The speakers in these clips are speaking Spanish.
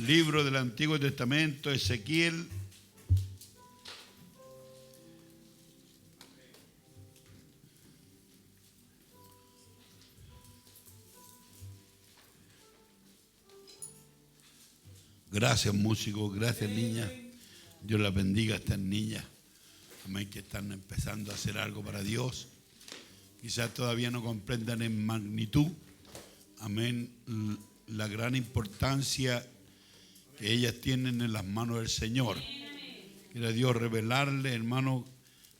Libro del Antiguo Testamento, Ezequiel. Gracias, músicos, gracias, niñas. Dios las bendiga a estas niñas. Amén, que están empezando a hacer algo para Dios. Quizás todavía no comprendan en magnitud, amén, la gran importancia que ellas tienen en las manos del Señor. Quiera Dios revelarle, hermano,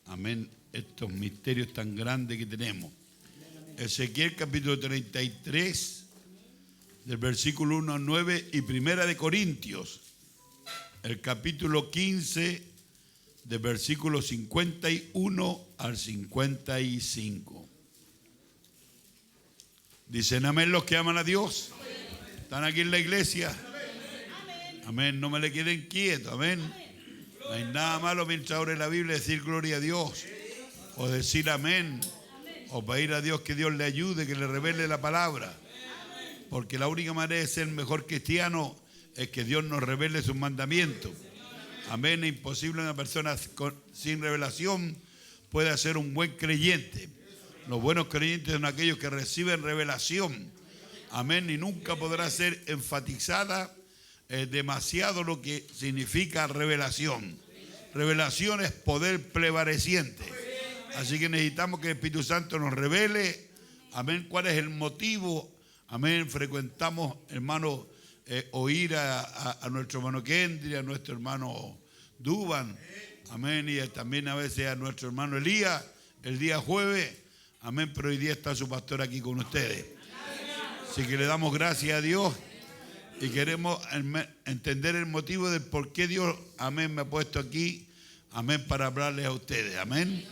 amén, estos misterios tan grandes que tenemos. Ezequiel capítulo 33, del versículo 1 al 9, y Primera de Corintios, el capítulo 15, del versículo 51 al 55. Dicen amén los que aman a Dios. ¿Están aquí en la iglesia? Amén. No me le queden quietos. Amén. No hay nada malo mientras abre la Biblia decir gloria a Dios, o decir amén, o pedir a Dios que Dios le ayude, que le revele la palabra. Porque la única manera de ser mejor cristiano es que Dios nos revele sus mandamientos. Amén. Es imposible una persona sin revelación pueda ser un buen creyente. Los buenos creyentes son aquellos que reciben revelación. Amén. Y nunca podrá ser enfatizada demasiado lo que significa revelación. Revelación es poder prevaleciente. Así que necesitamos que el Espíritu Santo nos revele. Amén. ¿Cuál es el motivo? Amén. Frecuentamos, hermano, oír a nuestro hermano Kendry, a nuestro hermano Duban. Amén. Y también a veces a nuestro hermano Elías el día jueves. Amén, pero hoy día está su pastor aquí con ustedes. Así que le damos gracias a Dios y queremos entender el motivo de por qué Dios, amén, me ha puesto aquí, amén, para hablarles a ustedes, amén.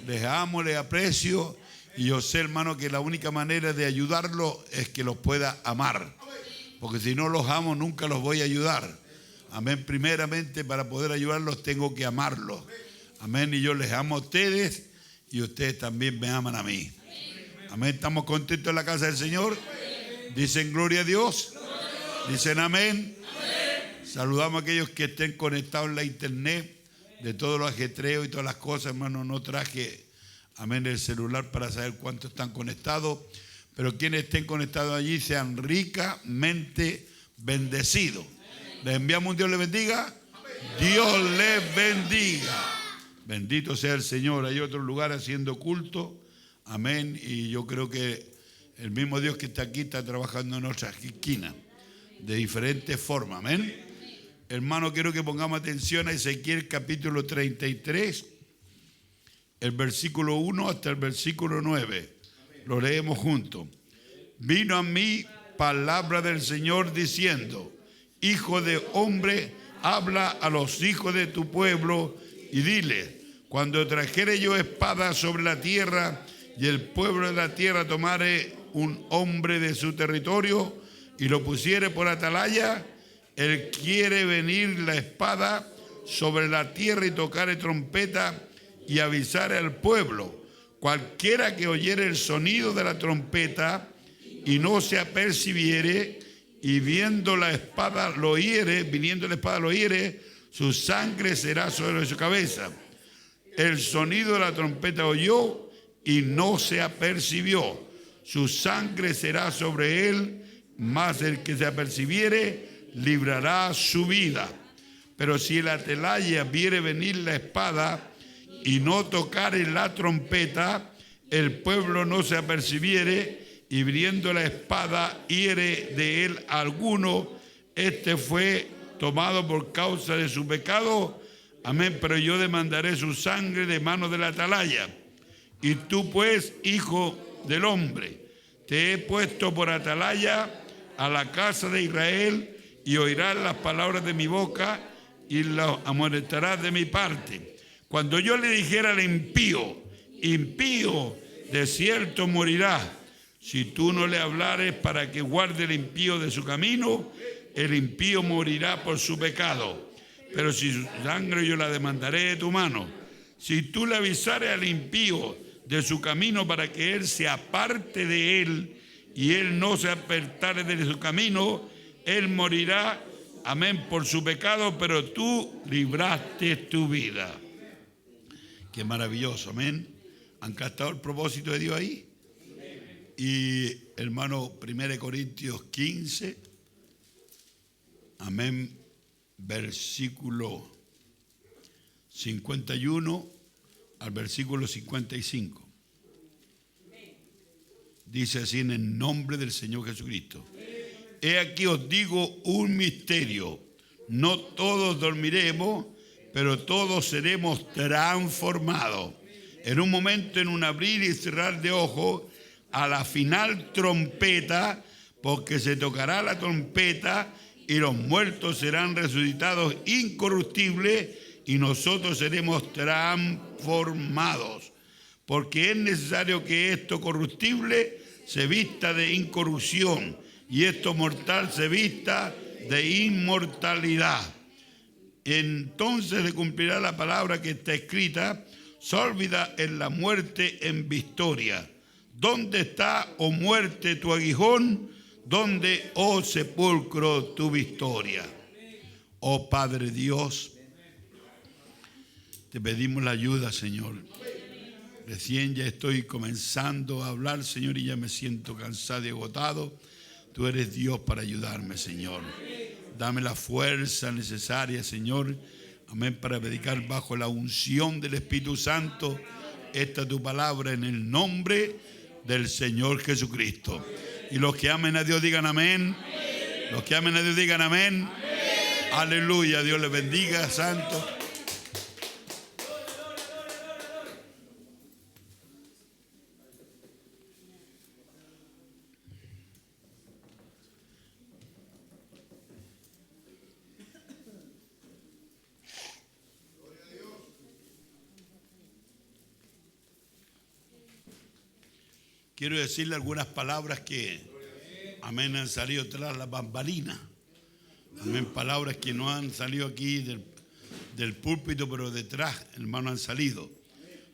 Les amo, les aprecio y yo sé, hermano, que la única manera de ayudarlos es que los pueda amar. Porque si no los amo, nunca los voy a ayudar. Amén, primeramente para poder ayudarlos tengo que amarlos. Amén, y yo les amo a ustedes. Y ustedes también me aman a mí. Amén. ¿Estamos contentos en la casa del Señor? Dicen gloria a Dios. Dicen amén. Saludamos a aquellos que estén conectados en la internet. De todos los ajetreos y todas las cosas, hermano, no traje, amén, el celular para saber cuántos están conectados. Pero quienes estén conectados allí sean ricamente bendecidos. Les enviamos un Dios les bendiga. Dios les bendiga. Bendito sea el Señor. Hay otro lugar haciendo culto. Amén. Y yo creo que el mismo Dios que está aquí está trabajando en nuestras esquinas de diferentes formas. Amén. Hermano, quiero que pongamos atención a Ezequiel capítulo 33, el versículo 1 hasta el versículo 9. Lo leemos juntos. Vino a mí palabra del Señor diciendo: Hijo de hombre, habla a los hijos de tu pueblo y dile: cuando trajere yo espada sobre la tierra y el pueblo de la tierra tomare un hombre de su territorio y lo pusiere por atalaya, él quiere venir la espada sobre la tierra y tocare trompeta y avisar al pueblo. Cualquiera que oyere el sonido de la trompeta y no se apercibiere, y viendo la espada lo hiere, viniendo la espada lo hiere, su sangre será sobre su cabeza. El sonido de la trompeta oyó y no se apercibió. Su sangre será sobre él, mas el que se apercibiere librará su vida. Pero si el atalaya viere venir la espada y no tocare la trompeta, el pueblo no se apercibiere, y viniendo la espada hiere de él alguno, este fue tomado por causa de su pecado. Amén, pero yo demandaré su sangre de mano del atalaya. Y tú pues, hijo del hombre, te he puesto por atalaya a la casa de Israel, y oirás las palabras de mi boca y las amonestarás de mi parte. Cuando yo le dijera al impío, impío, de cierto morirás, si tú no le hablares para que guarde el impío de su camino, el impío morirá por su pecado. Pero si su sangre yo la demandaré de tu mano. Si tú le avisares al impío de su camino para que él se aparte de él y él no se apartare de su camino, él morirá amén, por su pecado, pero tú libraste tu vida. Qué maravilloso, amén. ¿Han captado el propósito de Dios ahí? Y hermano, 1 Corintios 15, amén, versículo 51 al versículo 55. Dice así en el nombre del Señor Jesucristo. He aquí os digo un misterio. No todos dormiremos, pero todos seremos transformados. En un momento, en un abrir y cerrar de ojos, a la final trompeta, porque se tocará la trompeta y los muertos serán resucitados incorruptibles y nosotros seremos transformados. Porque es necesario que esto corruptible se vista de incorrupción y esto mortal se vista de inmortalidad. Entonces se cumplirá la palabra que está escrita: sólvida en la muerte en victoria. ¿Dónde está, oh muerte, tu aguijón? ¿Dónde, oh sepulcro, tu victoria? Oh Padre Dios, te pedimos la ayuda, Señor. Recién ya estoy comenzando a hablar, Señor, y ya me siento cansado y agotado. Tú eres Dios para ayudarme, Señor. Dame la fuerza necesaria, Señor, amén, para predicar bajo la unción del Espíritu Santo esta tu palabra en el nombre del Señor Jesucristo. Y los que amen a Dios digan amén. Los que amen a Dios digan amén. Aleluya, Dios les bendiga, santo. Quiero decirle algunas palabras que, amén, han salido tras las bambalinas. Amén, palabras que no han salido aquí del púlpito, pero detrás, hermano, han salido.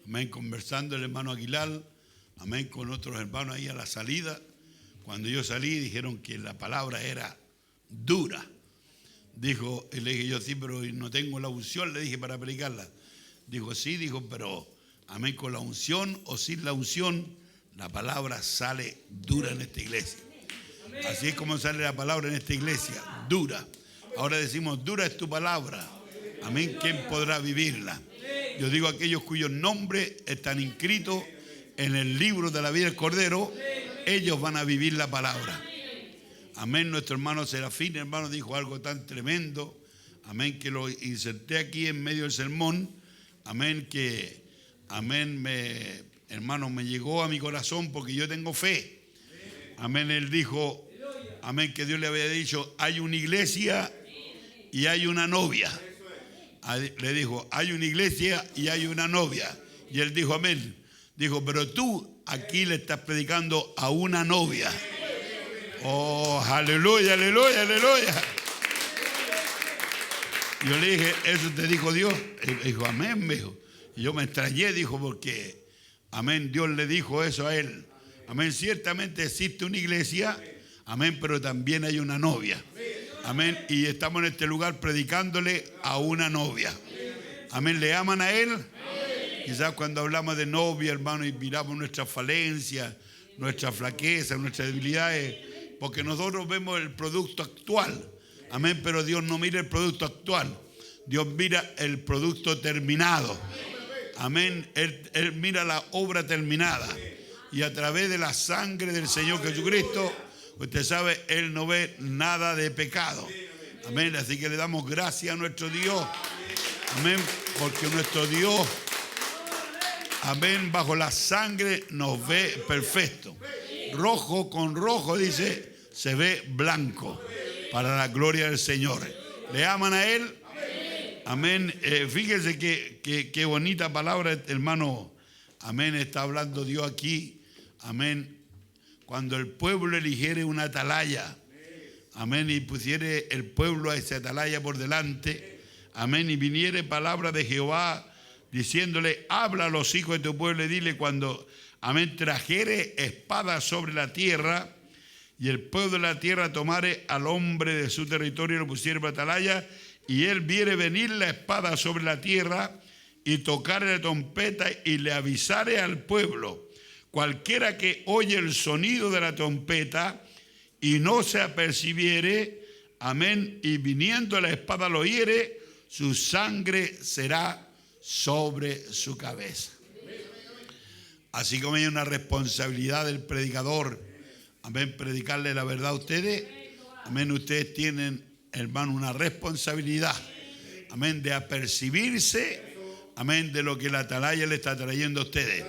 Amén, conversando el hermano Aguilar, amén, con otros hermanos ahí a la salida. Cuando yo salí, dijeron que la palabra era dura. Dijo, y le dije yo, sí, pero no tengo la unción, le dije, para predicarla. Dijo, sí, dijo, pero, amén, con la unción o sin la unción, la palabra sale dura en esta iglesia. Así es como sale la palabra en esta iglesia, dura. Ahora decimos, dura es tu palabra. Amén, ¿quién podrá vivirla? Yo digo, aquellos cuyos nombres están inscritos en el libro de la vida del Cordero, ellos van a vivir la palabra. Amén, nuestro hermano Serafín, hermano, dijo algo tan tremendo. Amén, que lo inserté aquí en medio del sermón. Amén, que, amén, hermano, me llegó a mi corazón porque yo tengo fe. Amén, él dijo, amén, que Dios le había dicho, hay una iglesia y hay una novia. Le dijo, hay una iglesia y hay una novia. Y él dijo, amén. Dijo, pero tú aquí le estás predicando a una novia. Oh, aleluya, aleluya, aleluya. Yo le dije, eso te dijo Dios. Y dijo, amén, me dijo. Y yo me extrañé, dijo, porque, amén, Dios le dijo eso a él. Amén, ciertamente existe una iglesia, amén, pero también hay una novia. Amén, y estamos en este lugar predicándole a una novia. Amén, ¿le aman a él? Quizás cuando hablamos de novia, hermano, y miramos nuestras falencias, nuestras flaquezas, nuestras debilidades, porque nosotros vemos el producto actual. Amén, pero Dios no mira el producto actual. Dios mira el producto terminado. Amén, Él mira la obra terminada. Y a través de la sangre del Señor Jesucristo, usted sabe, Él no ve nada de pecado. Amén, así que le damos gracias a nuestro Dios. Amén, porque nuestro Dios, amén, bajo la sangre nos ve perfecto. Rojo con rojo, dice, se ve blanco para la gloria del Señor. ¿Le aman a Él? Amén. Fíjese qué bonita palabra, hermano. Amén, está hablando Dios aquí. Amén. Cuando el pueblo eligiere una atalaya, amén, y pusiere el pueblo a esa atalaya por delante, amén, y viniere palabra de Jehová diciéndole, habla a los hijos de tu pueblo y dile cuando, amén, trajere espada sobre la tierra y el pueblo de la tierra tomare al hombre de su territorio y lo pusiere por atalaya, y él viere venir la espada sobre la tierra, y tocare la trompeta, y le avisare al pueblo. Cualquiera que oye el sonido de la trompeta, y no se apercibiere, amén, y viniendo la espada lo hiere, su sangre será sobre su cabeza. Así como hay una responsabilidad del predicador, amén, predicarle la verdad a ustedes, amén, ustedes tienen, hermano, una responsabilidad, amén, de apercibirse, amén, de lo que la atalaya le está trayendo a ustedes.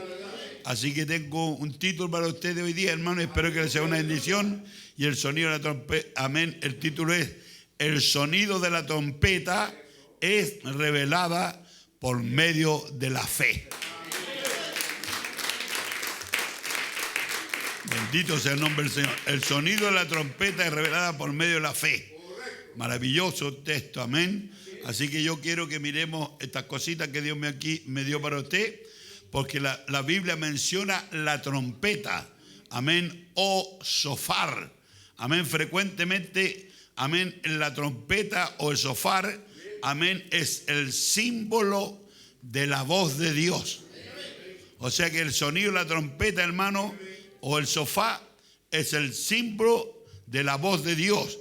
Así que tengo un título para ustedes hoy día, hermano, espero que les sea una bendición. Y el sonido de la trompeta, amén, el título es: el sonido de la trompeta es revelada por medio de la fe. Bendito sea el nombre del Señor. El sonido de la trompeta es revelada por medio de la fe. Maravilloso texto, amén. Así que yo quiero que miremos estas cositas que Dios me dio para usted, porque la Biblia menciona la trompeta, amén, o shofar, amén. Frecuentemente, amén, la trompeta o el shofar, amén, es el símbolo de la voz de Dios. O sea que el sonido de la trompeta, hermano, o el shofar es el símbolo de la voz de Dios,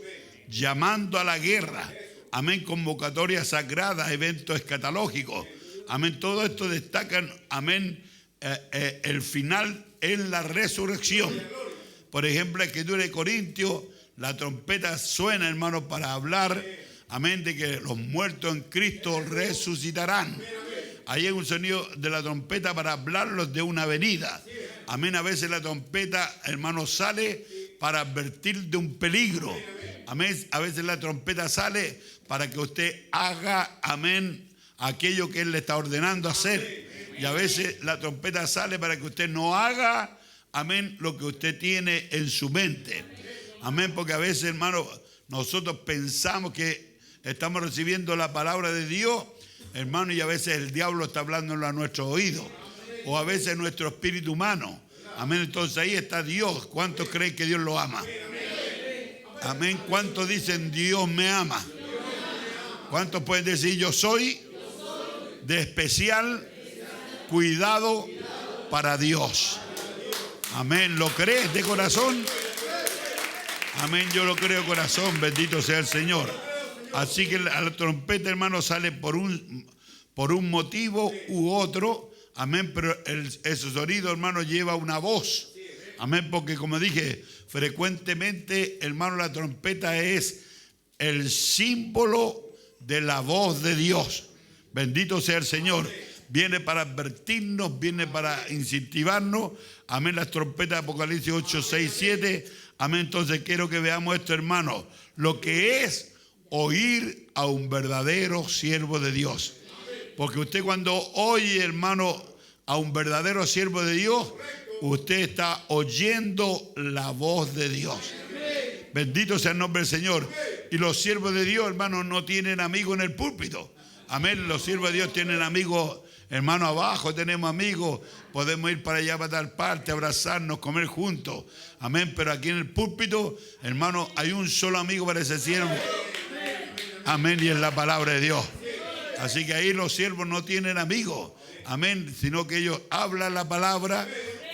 llamando a la guerra, amén, convocatoria sagrada, eventos escatológicos, amén. Todo esto destacan, amén, el final en la resurrección. Por ejemplo, la escritura de Corintios, la trompeta suena, hermano, para hablar, amén, de que los muertos en Cristo resucitarán. Ahí hay un sonido de la trompeta para hablarlos de una venida. Amén. A veces la trompeta, hermano, sale para advertir de un peligro. Amén. A veces la trompeta sale para que usted haga, amén, aquello que Él le está ordenando hacer. Y a veces la trompeta sale para que usted no haga, amén, lo que usted tiene en su mente. Amén. Porque a veces, hermano, nosotros pensamos que estamos recibiendo la palabra de Dios, hermano, y a veces el diablo está hablándolo a nuestros oídos, o a veces nuestro espíritu humano. Amén. Entonces ahí está Dios. ¿Cuántos creen que Dios lo ama? Amén. ¿Cuántos dicen Dios me ama? ¿Cuántos pueden decir yo soy de especial cuidado para Dios? Amén. ¿Lo crees de corazón? Amén. Yo lo creo de corazón. Bendito sea el Señor. Así que la trompeta, hermano, sale por un motivo u otro. Amén. Pero ese sonido, hermano, lleva una voz. Amén. Porque como dije, frecuentemente, hermano, la trompeta es el símbolo de la voz de Dios. Bendito sea el Señor. Viene para advertirnos, viene para incentivarnos. Amén. Las trompetas de Apocalipsis 8, 6, 7. Amén. Entonces quiero que veamos esto, hermano. Lo que es oír a un verdadero siervo de Dios. Porque usted cuando oye, hermano, a un verdadero siervo de Dios, usted está oyendo la voz de Dios. Bendito sea el nombre del Señor. Y los siervos de Dios, hermano, no tienen amigos en el púlpito. Amén. Los siervos de Dios tienen amigos, hermano, abajo tenemos amigos. Podemos ir para allá, para tal parte, abrazarnos, comer juntos. Amén. Pero aquí en el púlpito, hermano, hay un solo amigo para ese siervo. Amén. Y es la palabra de Dios. Así que ahí los siervos no tienen amigos. Amén. Sino que ellos hablan la palabra.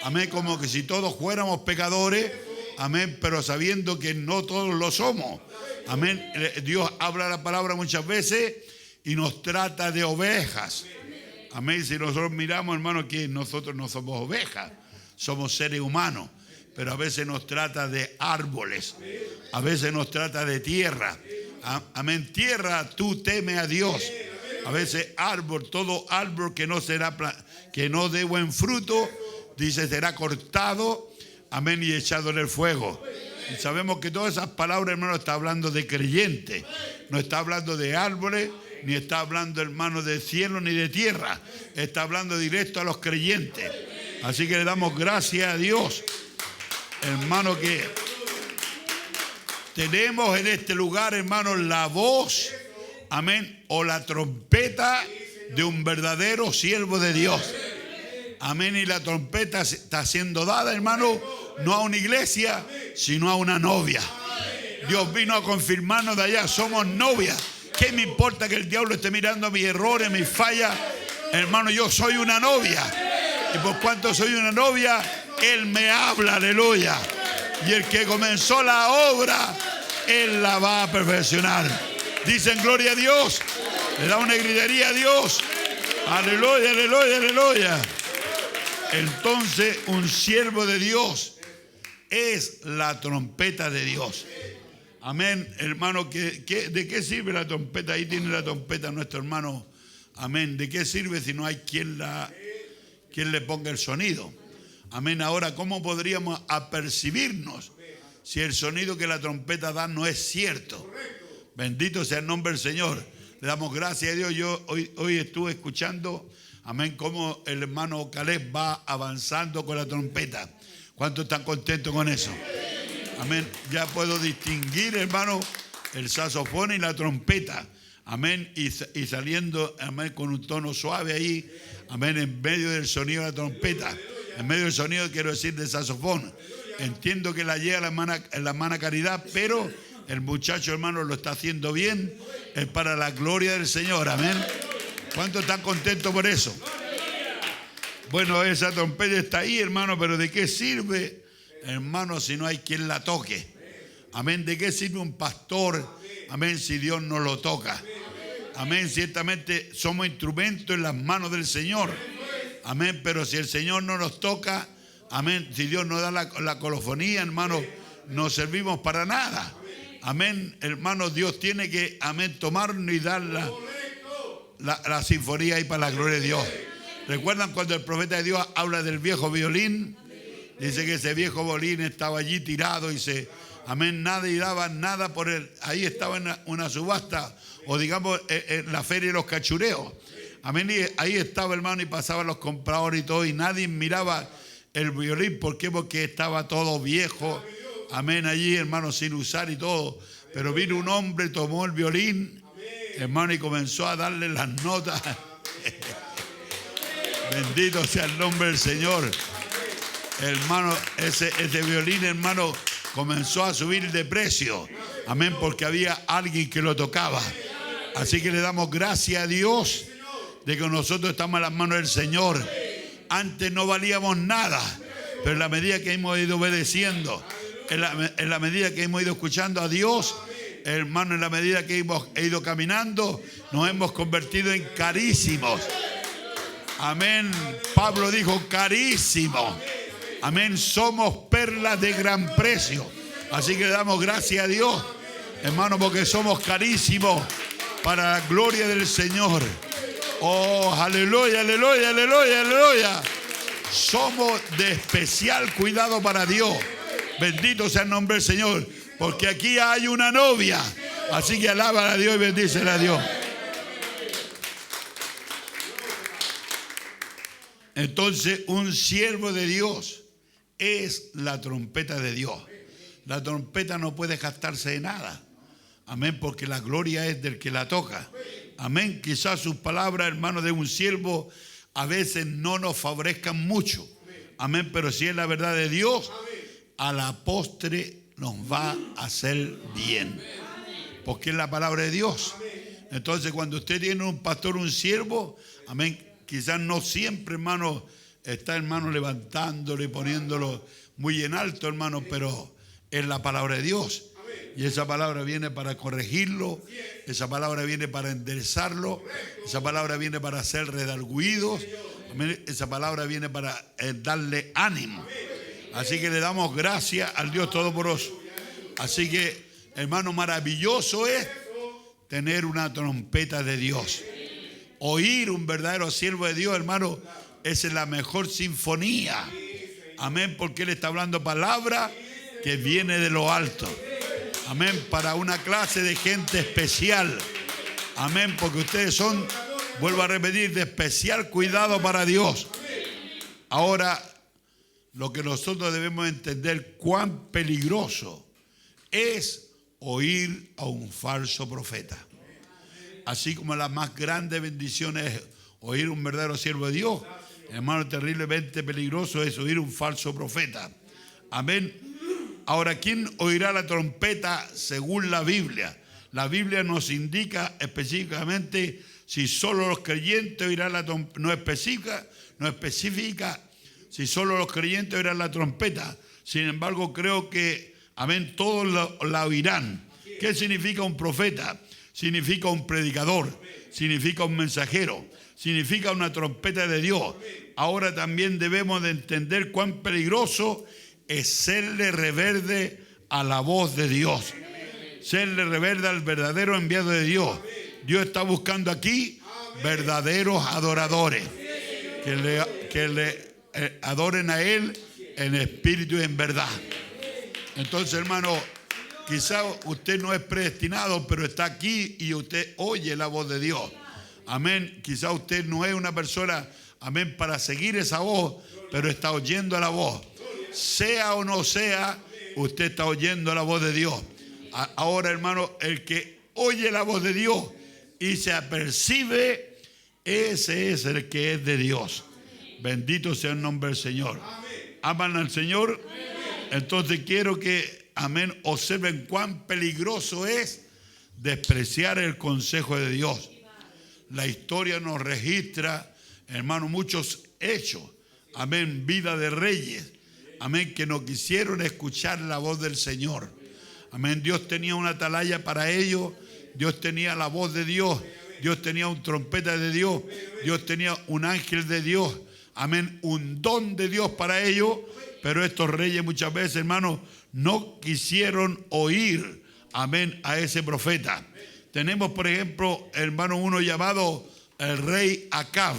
Amén. Como que si todos fuéramos pecadores. Amén. Pero sabiendo que no todos lo somos. Amén. Dios habla la palabra muchas veces y nos trata de ovejas. Amén. Si nosotros miramos, hermano, que nosotros no somos ovejas. Somos seres humanos. Pero a veces nos trata de árboles. A veces nos trata de tierra. Amén. Tierra, tú temes a Dios. A veces árbol, todo árbol que no dé buen fruto, dice, será cortado, amén, y echado en el fuego. Y sabemos que todas esas palabras, hermano, está hablando de creyentes. No está hablando de árboles, ni está hablando, hermano, de cielo ni de tierra. Está hablando directo a los creyentes. Así que le damos gracias a Dios, hermano, que tenemos en este lugar, hermano, la voz, amén, o la trompeta de un verdadero siervo de Dios. Amén. Y la trompeta está siendo dada, hermano, no a una iglesia, sino a una novia. Dios vino a confirmarnos de allá. Somos novias. ¿Qué me importa que el diablo esté mirando mis errores, mis fallas? Hermano, yo soy una novia. Y por cuanto soy una novia, Él me habla, aleluya. Y el que comenzó la obra, Él la va a perfeccionar. Dicen gloria a Dios. Le da una gritería a Dios. Aleluya, aleluya, aleluya. Entonces, un siervo de Dios es la trompeta de Dios. Amén, hermano. ¿De qué sirve la trompeta? Ahí tiene la trompeta nuestro hermano. Amén. ¿De qué sirve si no hay quien le ponga el sonido? Amén. Ahora, ¿cómo podríamos apercibirnos si el sonido que la trompeta da no es cierto? Bendito sea el nombre del Señor. Le damos gracias a Dios. Yo hoy estuve escuchando, amén, cómo el hermano Caleb va avanzando con la trompeta. ¿Cuántos están contentos con eso? Amén. Ya puedo distinguir, hermano, el saxofón y la trompeta. Amén. Y saliendo, amén, con un tono suave ahí. Amén. En medio del sonido de la trompeta. En medio del sonido, quiero decir, del saxofón. Entiendo que la lleva la hermana Caridad, pero el muchacho, hermano, lo está haciendo bien. Es para la gloria del Señor. Amén. ¿Cuántos están contentos por eso? Bueno, esa trompeta está ahí, hermano, pero ¿de qué sirve, hermano, si no hay quien la toque? Amén. ¿De qué sirve un pastor? Amén, si Dios no lo toca. Amén. Ciertamente somos instrumentos en las manos del Señor. Amén. Pero si el Señor no nos toca, amén, si Dios nos da la colofonía, hermano, no servimos para nada. Amén. Hermano, Dios tiene que, amén, tomarnos y dar la sinfonía ahí para la gloria de Dios. ¿Recuerdan cuando el profeta de Dios habla del viejo violín? Dice que ese viejo violín estaba allí tirado y amén, nadie daba nada por él. Ahí estaba en una subasta, o digamos en la feria de los cachureos. Amén, y ahí estaba, hermano, y pasaban los compradores y todo, y nadie miraba el violín. ¿Por qué? Porque estaba todo viejo. Amén, allí, hermano, sin usar y todo. Pero vino un hombre, tomó el violín, hermano, y comenzó a darle las notas. Bendito sea el nombre del Señor. Hermano, ese violín, hermano, comenzó a subir de precio. Amén, porque había alguien que lo tocaba. Así que le damos gracias a Dios de que nosotros estamos en las manos del Señor. Antes no valíamos nada, pero en la medida que hemos ido obedeciendo, en la medida que hemos ido escuchando a Dios, hermano, en la medida que hemos ido caminando, nos hemos convertido en carísimos. Amén. Pablo dijo carísimo. Amén. Somos perlas de gran precio. Así que le damos gracias a Dios, hermano, porque somos carísimos para la gloria del Señor. Oh, aleluya, aleluya, aleluya, aleluya. Somos de especial cuidado para Dios. Bendito sea el nombre del Señor, porque aquí hay una novia. Así que alaba a Dios y bendícele a Dios. Entonces, un siervo de Dios es la trompeta de Dios. La trompeta no puede gastarse de nada. Amén, porque la gloria es del que la toca. Amén. Quizás sus palabras, hermano, de un siervo a veces no nos favorezcan mucho. Amén, pero si es la verdad de Dios, a la postre nos va a hacer bien. Porque es la palabra de Dios. Entonces, cuando usted tiene un pastor, un siervo, amén, quizás no siempre, hermano, está, hermano, levantándolo y poniéndolo muy en alto, hermano, pero es la palabra de Dios. Y esa palabra viene para corregirlo, esa palabra viene para enderezarlo, esa palabra viene para hacer redarguidos, esa palabra viene para darle ánimo. Así que le damos gracias al Dios Todopoderoso. Así que, hermano, maravilloso es tener una trompeta de Dios. Oír un verdadero siervo de Dios, hermano, esa es la mejor sinfonía. Amén, porque Él está hablando palabra que viene de lo alto. Amén, para una clase de gente especial. Amén, porque ustedes son, vuelvo a repetir, de especial cuidado para Dios. Ahora, lo que nosotros debemos entender, cuán peligroso es oír a un falso profeta. Así como la más grande bendición es oír un verdadero siervo de Dios, Hermano, terriblemente peligroso es oír un falso profeta. Amén. Ahora, ¿quién oirá la trompeta según la Biblia? La Biblia nos indica específicamente si solo los creyentes oirán la trompeta. No especifica si solo los creyentes oirán la trompeta. Sin embargo, creo que, amén, todos la oirán. ¿Qué significa un profeta? Significa un predicador, significa un mensajero, significa una trompeta de Dios. Ahora también debemos de entender cuán peligroso es serle reverde a la voz de Dios. Serle reverde al verdadero enviado de Dios. Dios está buscando aquí verdaderos adoradores que le adoren a Él en espíritu y en verdad. Entonces, hermano, quizá usted no es predestinado, pero está aquí y usted oye la voz de Dios. Amén. Quizá usted no es una persona, amén, para seguir esa voz, pero está oyendo la voz. Sea o no sea, usted está oyendo la voz de Dios. Ahora, hermano, el que oye la voz de Dios y se apercibe, ese es el que es de Dios. Bendito sea el nombre del Señor. ¿Aman al Señor? Entonces quiero que, amén, observen cuán peligroso es despreciar el consejo de Dios. La historia nos registra, hermano, muchos hechos, amén, vida de reyes, amén, que no quisieron escuchar la voz del Señor. Amén, Dios tenía una atalaya para ellos, Dios tenía la voz de Dios, Dios tenía un trompeta de Dios, Dios tenía un ángel de Dios, amén, un don de Dios para ellos, pero estos reyes muchas veces, hermano, no quisieron oír, amén, a ese profeta. Tenemos, por ejemplo, hermano, uno llamado el rey Acab.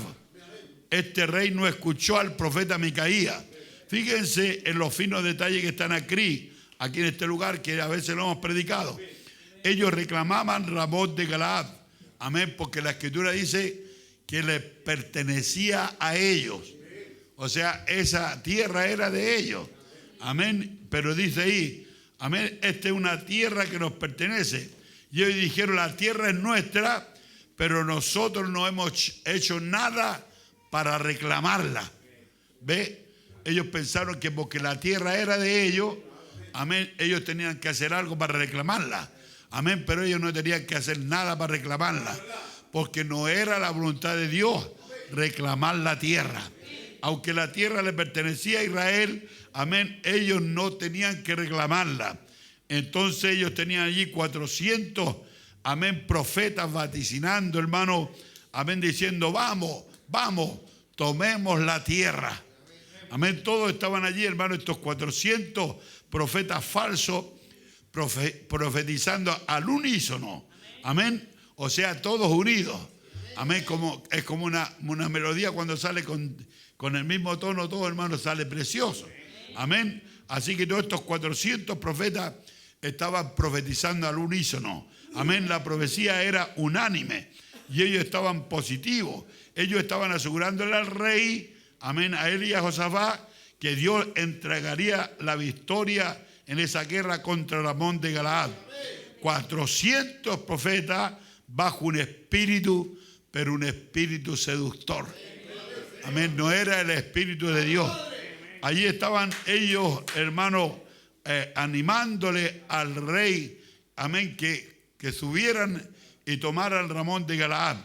Este rey no escuchó al profeta Micaías. Fíjense en los finos detalles que están aquí en este lugar, que a veces lo hemos predicado. Ellos reclamaban Ramot de Galaad. Amén, porque la escritura dice que les pertenecía a ellos. O sea, esa tierra era de ellos. Amén, pero dice ahí, amén, esta es una tierra que nos pertenece. Y ellos dijeron, la tierra es nuestra, pero nosotros no hemos hecho nada para reclamarla. ¿Ve? Ellos pensaron que porque la tierra era de ellos, amén, ellos tenían que hacer algo para reclamarla. Amén, pero ellos no tenían que hacer nada para reclamarla, porque no era la voluntad de Dios reclamar la tierra. Aunque la tierra le pertenecía a Israel, amén, ellos no tenían que reclamarla. Entonces ellos tenían allí 400, amén, profetas vaticinando, hermano, amén, diciendo, vamos, tomemos la tierra. Amén, todos estaban allí, hermano, estos 400 profetas falsos, profetizando al unísono. Amén, o sea, todos unidos. Amén, es como una melodía cuando sale con el mismo tono, todo, hermano, sale precioso. Amén, así que todos estos 400 profetas estaban profetizando al unísono. Amén, la profecía era unánime y ellos estaban positivos. Ellos estaban asegurándole al rey, amén, a él y a Josafat, que Dios entregaría la victoria en esa guerra contra Ramón de Galaad. 400 profetas bajo un espíritu, pero un espíritu seductor. Amén, no era el espíritu de Dios. Allí estaban ellos, hermanos, animándole al rey, amén, que subieran y tomaran Ramón de Galaad.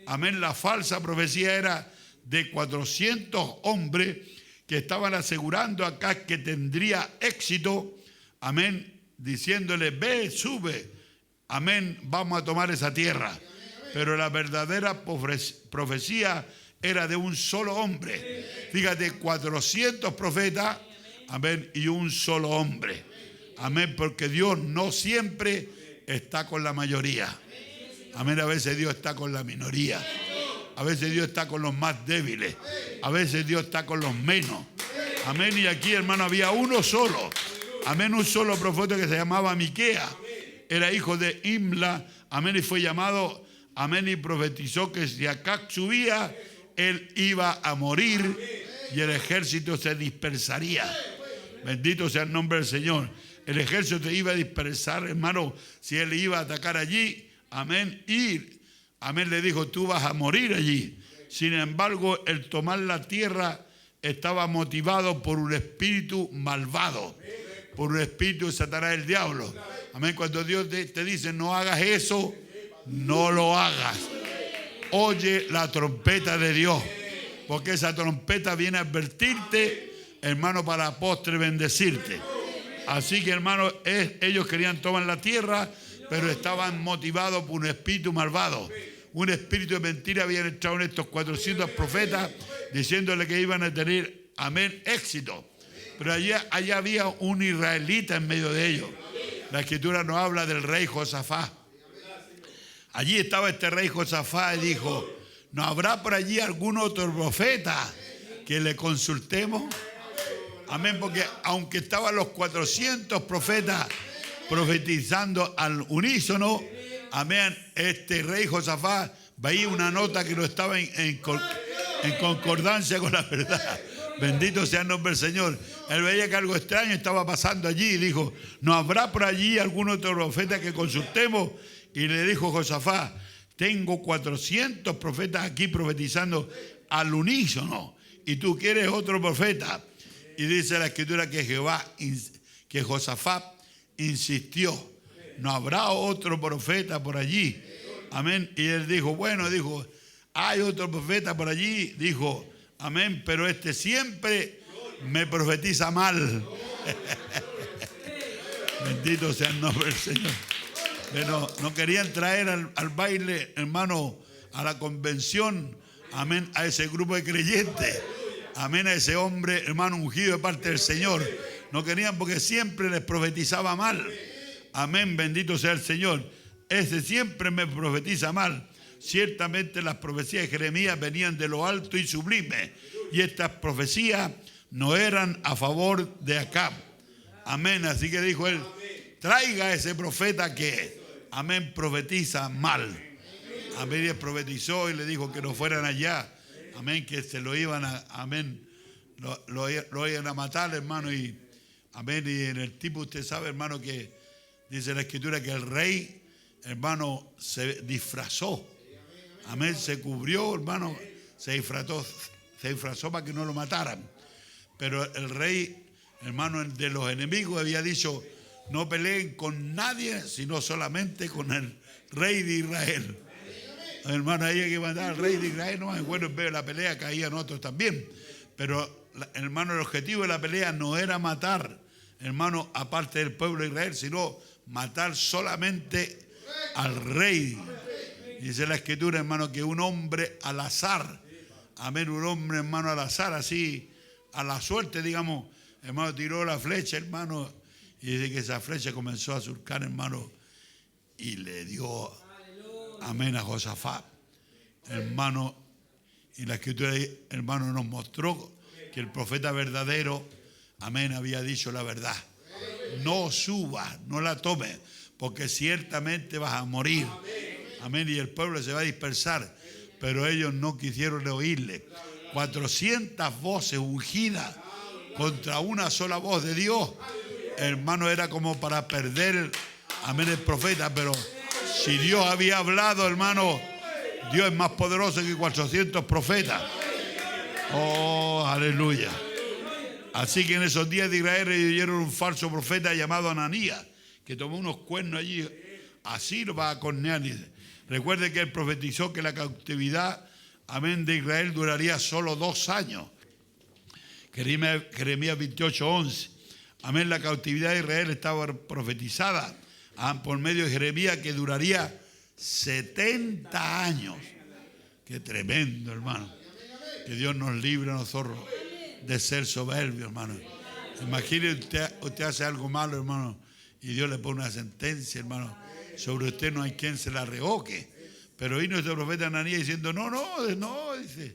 Amén, la falsa profecía era de 400 hombres que estaban asegurando acá que tendría éxito, amén, diciéndole, ve, sube, amén, vamos a tomar esa tierra. Pero la verdadera profecía era de un solo hombre. Fíjate, 400 profetas, amén, y un solo hombre. Amén, porque Dios no siempre está con la mayoría. Amén, a veces Dios está con la minoría. A veces Dios está con los más débiles. A veces Dios está con los menos. Amén, y aquí, hermano, había uno solo. Amén, un solo profeta que se llamaba Miqueas. Era hijo de Imla. Amén, y fue llamado, amén, y profetizó que si Acab subía, él iba a morir y el ejército se dispersaría. Bendito sea el nombre del Señor. El ejército se iba a dispersar, hermano, si él iba a atacar allí. Amén. Y, amén, le dijo, tú vas a morir allí. Sin embargo, el tomar la tierra estaba motivado por un espíritu malvado, por un espíritu de Satanás, el diablo. Amén. Cuando Dios te dice no hagas eso, no lo hagas. Oye la trompeta de Dios, porque esa trompeta viene a advertirte, hermano, para postre bendecirte. Así que, hermano, ellos querían tomar la tierra, pero estaban motivados por un espíritu malvado. Un espíritu de mentira había entrado en estos 400 profetas diciéndole que iban a tener, amén, éxito. Pero allá había un israelita en medio de ellos. La escritura nos habla del rey Josafat. Allí estaba este rey Josafat y dijo, ¿no habrá por allí algún otro profeta que le consultemos? Amén, porque aunque estaban los 400 profetas profetizando al unísono, amén, este rey Josafat veía una nota que no estaba en concordancia con la verdad. Bendito sea el nombre del Señor. Él veía que algo extraño estaba pasando allí y dijo, ¿no habrá por allí algún otro profeta que consultemos? Y le dijo Josafat, tengo 400 profetas aquí profetizando al unísono y tú quieres otro profeta. Y dice la escritura que Josafat insistió, ¿no habrá otro profeta por allí? Amén. Y él dijo, bueno, dijo, hay otro profeta por allí. Dijo, amén, pero este siempre me profetiza mal. Bendito sea el nombre del Señor. Pero no querían traer al baile, hermano, a la convención, amén, a ese grupo de creyentes. Amén, a ese hombre, hermano, ungido de parte del Señor. No querían porque siempre les profetizaba mal. Amén, bendito sea el Señor. Ese siempre me profetiza mal. Ciertamente las profecías de Jeremías venían de lo alto y sublime. Y estas profecías no eran a favor de Acab. Amén, así que dijo él, traiga a ese profeta que, amén, profetiza mal. Amén, y él profetizó y le dijo que no fueran allá. Amén, que se lo iban a, amén, lo iban a matar, hermano. Y, amén, y en el tipo usted sabe, hermano, que dice la escritura que el rey, hermano, se disfrazó. Amén, se cubrió, hermano, se disfrazó para que no lo mataran. Pero el rey, hermano, de los enemigos había dicho, no peleen con nadie, sino solamente con el rey de Israel. Hermano, ahí hay que mandar al rey de Israel. No, bueno, en vez de la pelea caían otros también. Pero, hermano, el objetivo de la pelea no era matar, hermano, aparte del pueblo de Israel, sino matar solamente al rey. Dice la escritura, hermano, que un hombre al azar, amén, un hombre, hermano, al azar, así, a la suerte, digamos, hermano, tiró la flecha, hermano, y dice que esa flecha comenzó a surcar, hermano, y le dio, amén, a Josafat, hermano, y la escritura, hermano, nos mostró que el profeta verdadero, amén, había dicho la verdad. No subas, no la tomes, porque ciertamente vas a morir. Amén, y el pueblo se va a dispersar, pero ellos no quisieron oírle. 400 voces ungidas contra una sola voz de Dios, hermano, era como para perder, amén, el profeta. Pero si Dios había hablado, hermano, Dios es más poderoso que 400 profetas. Oh, aleluya. Así que en esos días de Israel oyeron un falso profeta llamado Ananías, que tomó unos cuernos allí, así lo va a cornear. Recuerde que él profetizó que la cautividad, amén, de Israel duraría solo 2 años. Jeremías 28:11. Amén, la cautividad de Israel estaba profetizada por medio de Jeremías que duraría 70 años. Qué tremendo, hermano. Que Dios nos libre a nosotros de ser soberbios, hermano. Imagine usted hace algo malo, hermano, y Dios le pone una sentencia, hermano. Sobre usted no hay quien se la revoque. Pero vino este profeta Ananías diciendo, no, dice,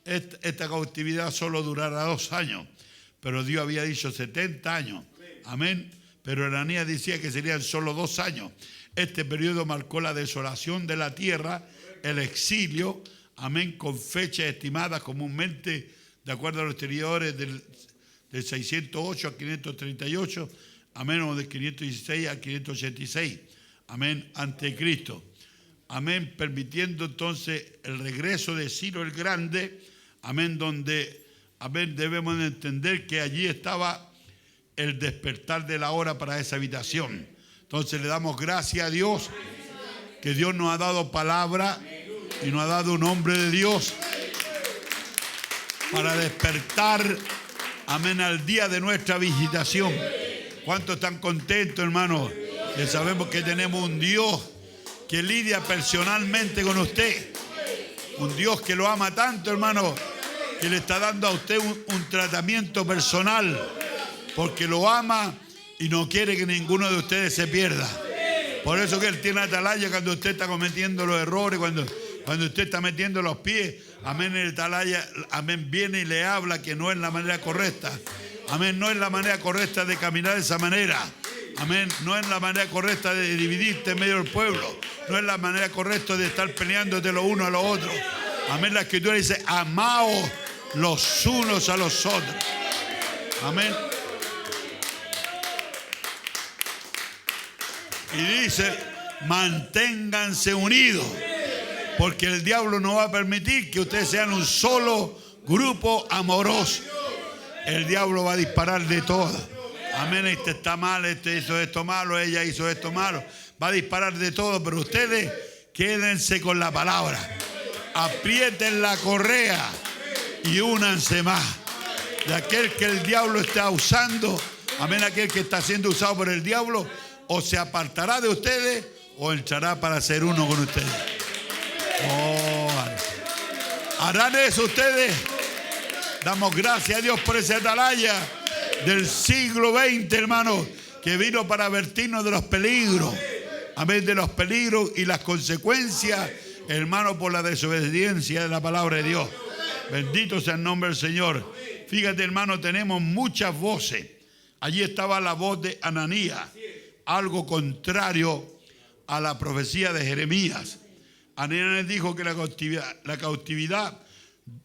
esta cautividad solo durará 2 años. Pero Dios había dicho 70 años. Amén. Pero Ananías decía que serían solo 2 años. Este periodo marcó la desolación de la tierra, el exilio, amén, con fechas estimadas comúnmente, de acuerdo a los exteriores, del 608 a 538, amén, o de 516 a 586, amén, ante Cristo. amén, permitiendo entonces el regreso de Ciro el Grande, amén, donde, amén, debemos de entender que allí estaba el despertar de la hora para esa habitación. Entonces le damos gracias a Dios, que Dios nos ha dado palabra y nos ha dado un hombre de Dios para despertar, amén, al día de nuestra visitación. ¿Cuántos están contentos, hermanos? Que sabemos que tenemos un Dios que lidia personalmente con usted. Un Dios que lo ama tanto, hermano, que le está dando a usted un tratamiento personal, porque lo ama y no quiere que ninguno de ustedes se pierda. Por eso que Él tiene atalaya cuando usted está cometiendo los errores, cuando usted está metiendo los pies. Amén, el atalaya, amén, viene y le habla que no es la manera correcta. Amén, no es la manera correcta de caminar de esa manera. Amén, no es la manera correcta de dividirte en medio del pueblo. No es la manera correcta de estar peleándote los unos a los otros. Amén, la Escritura dice, amaos los unos a los otros. Amén. Y dice, manténganse unidos, porque el diablo no va a permitir que ustedes sean un solo grupo amoroso. El diablo va a disparar de todo. Amén, este está mal, este hizo esto malo, ella hizo esto malo. Va a disparar de todo, pero ustedes quédense con la palabra. Aprieten la correa y únanse más. De aquel que el diablo está usando, amén, aquel que está siendo usado por el diablo, o se apartará de ustedes o entrará para ser uno con ustedes. Oh, ¿harán eso ustedes? Damos gracias a Dios por esa atalaya del siglo XX, hermano, que vino para advertirnos de los peligros. Amén, de los peligros y las consecuencias, hermano, por la desobediencia de la palabra de Dios. Bendito sea el nombre del Señor. Fíjate, hermano, tenemos muchas voces. Allí estaba la voz de Ananías, algo contrario a la profecía de Jeremías. Ananías dijo que la cautividad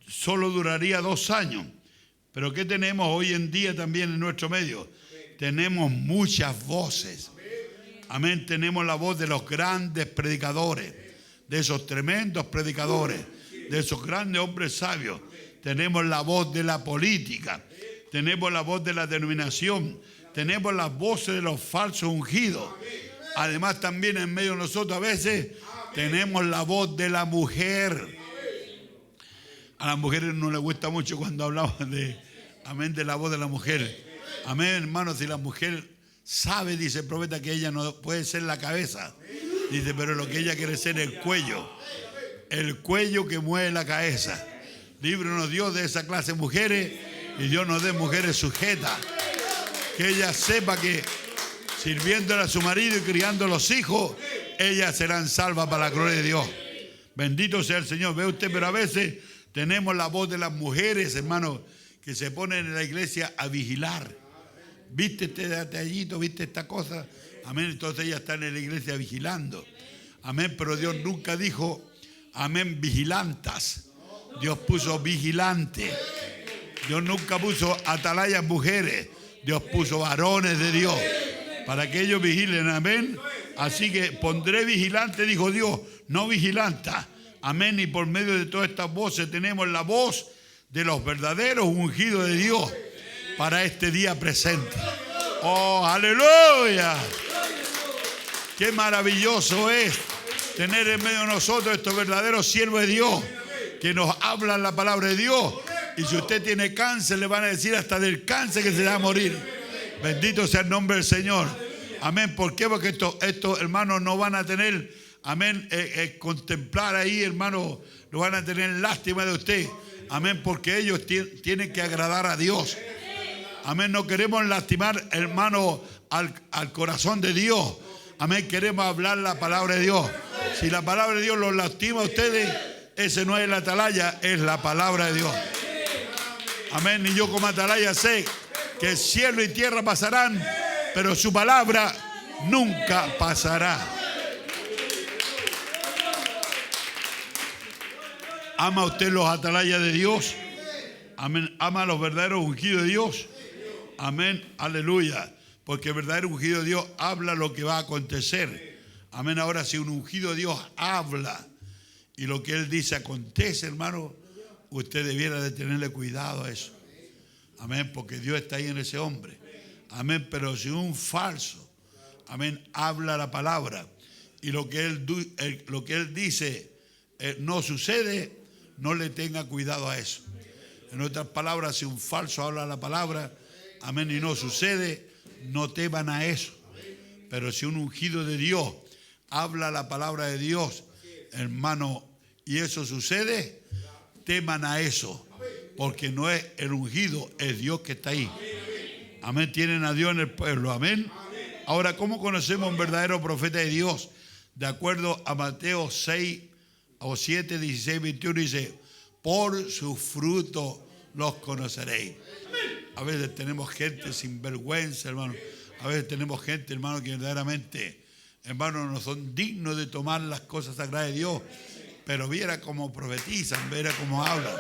solo duraría 2 años. Pero ¿qué tenemos hoy en día también en nuestro medio? Tenemos muchas voces. Amén, tenemos la voz de los grandes predicadores, de esos tremendos predicadores, de esos grandes hombres sabios. Tenemos la voz de la política, tenemos la voz de la denominación, tenemos las voces de los falsos ungidos. Además también en medio de nosotros a veces tenemos la voz de la mujer. A las mujeres no les gusta mucho cuando hablamos amén, de la voz de la mujer. Amén, hermanos, si la mujer sabe, dice el profeta, que ella no puede ser la cabeza. Dice, pero lo que ella quiere ser es el cuello. El cuello que mueve la cabeza. Líbranos Dios de esa clase de mujeres y Dios nos dé mujeres sujetas. Que ella sepa que sirviéndole a su marido y criando a los hijos, ellas serán salvas para la gloria de Dios. Bendito sea el Señor. Ve usted, pero a veces tenemos la voz de las mujeres, hermanos, que se ponen en la iglesia a vigilar. ¿Viste este detallito? ¿Viste esta cosa? Amén. Entonces ellas están en la iglesia vigilando. Amén. Pero Dios nunca dijo, amén, vigilantas. Dios puso vigilante. Dios nunca puso atalayas mujeres. Dios puso varones de Dios para que ellos vigilen. Amén. Así que pondré vigilante, dijo Dios, no vigilanta. Amén. Y por medio de todas estas voces tenemos la voz de los verdaderos ungidos de Dios para este día presente. Oh, aleluya. Qué maravilloso es tener en medio de nosotros estos verdaderos siervos de Dios que nos hablan la palabra de Dios. Y si usted tiene cáncer, le van a decir hasta del cáncer que se va a morir. Bendito sea el nombre del Señor. Amén. ¿Por qué? Porque estos hermanos no van a tener, amén, contemplar ahí, hermanos, no van a tener lástima de usted. Amén, porque ellos tienen que agradar a Dios. Amén, no queremos lastimar, hermano, al corazón de Dios. Amén, queremos hablar la palabra de Dios. Si la palabra de Dios los lastima a ustedes, ese no es la atalaya, es la palabra de Dios. Amén, y yo como atalaya sé que cielo y tierra pasarán, pero su palabra nunca pasará. ¿Ama usted los atalayas de Dios? Amén. ¿Ama a los verdaderos ungidos de Dios? Amén. Aleluya. Porque el verdadero ungido de Dios habla lo que va a acontecer. Amén. Ahora, si un ungido de Dios habla y lo que él dice acontece, hermano, usted debiera de tenerle cuidado a eso. Amén, porque Dios está ahí en ese hombre. Amén, pero si un falso, amén, habla la palabra y lo que él dice no sucede, no le tenga cuidado a eso. En otras palabras, si un falso habla la palabra, amén, y no sucede, no teman a eso. Pero si un ungido de Dios habla la palabra de Dios, hermano, y eso sucede, teman a eso, porque no es el ungido, es Dios que está ahí. Amén, tienen a Dios en el pueblo, amén. Ahora, ¿cómo conocemos un verdadero profeta de Dios? De acuerdo a Mateo 6 o 7, 16, 21, dice, por su fruto los conoceréis. A veces tenemos gente sin vergüenza, hermano. A veces tenemos gente, hermano, que verdaderamente, hermano, no son dignos de tomar las cosas sagradas de Dios. Pero viera cómo profetizan, viera cómo hablan.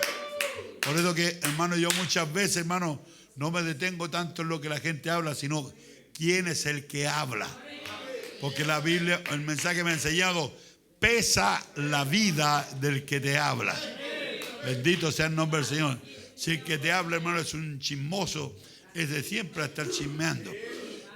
Por eso que, hermano, yo muchas veces, hermano, no me detengo tanto en lo que la gente habla, sino quién es el que habla. Porque la Biblia, el mensaje me ha enseñado, pesa la vida del que te habla. Bendito sea el nombre del Señor. Si el que te habla, hermano, es un chismoso, es de siempre estar chismeando.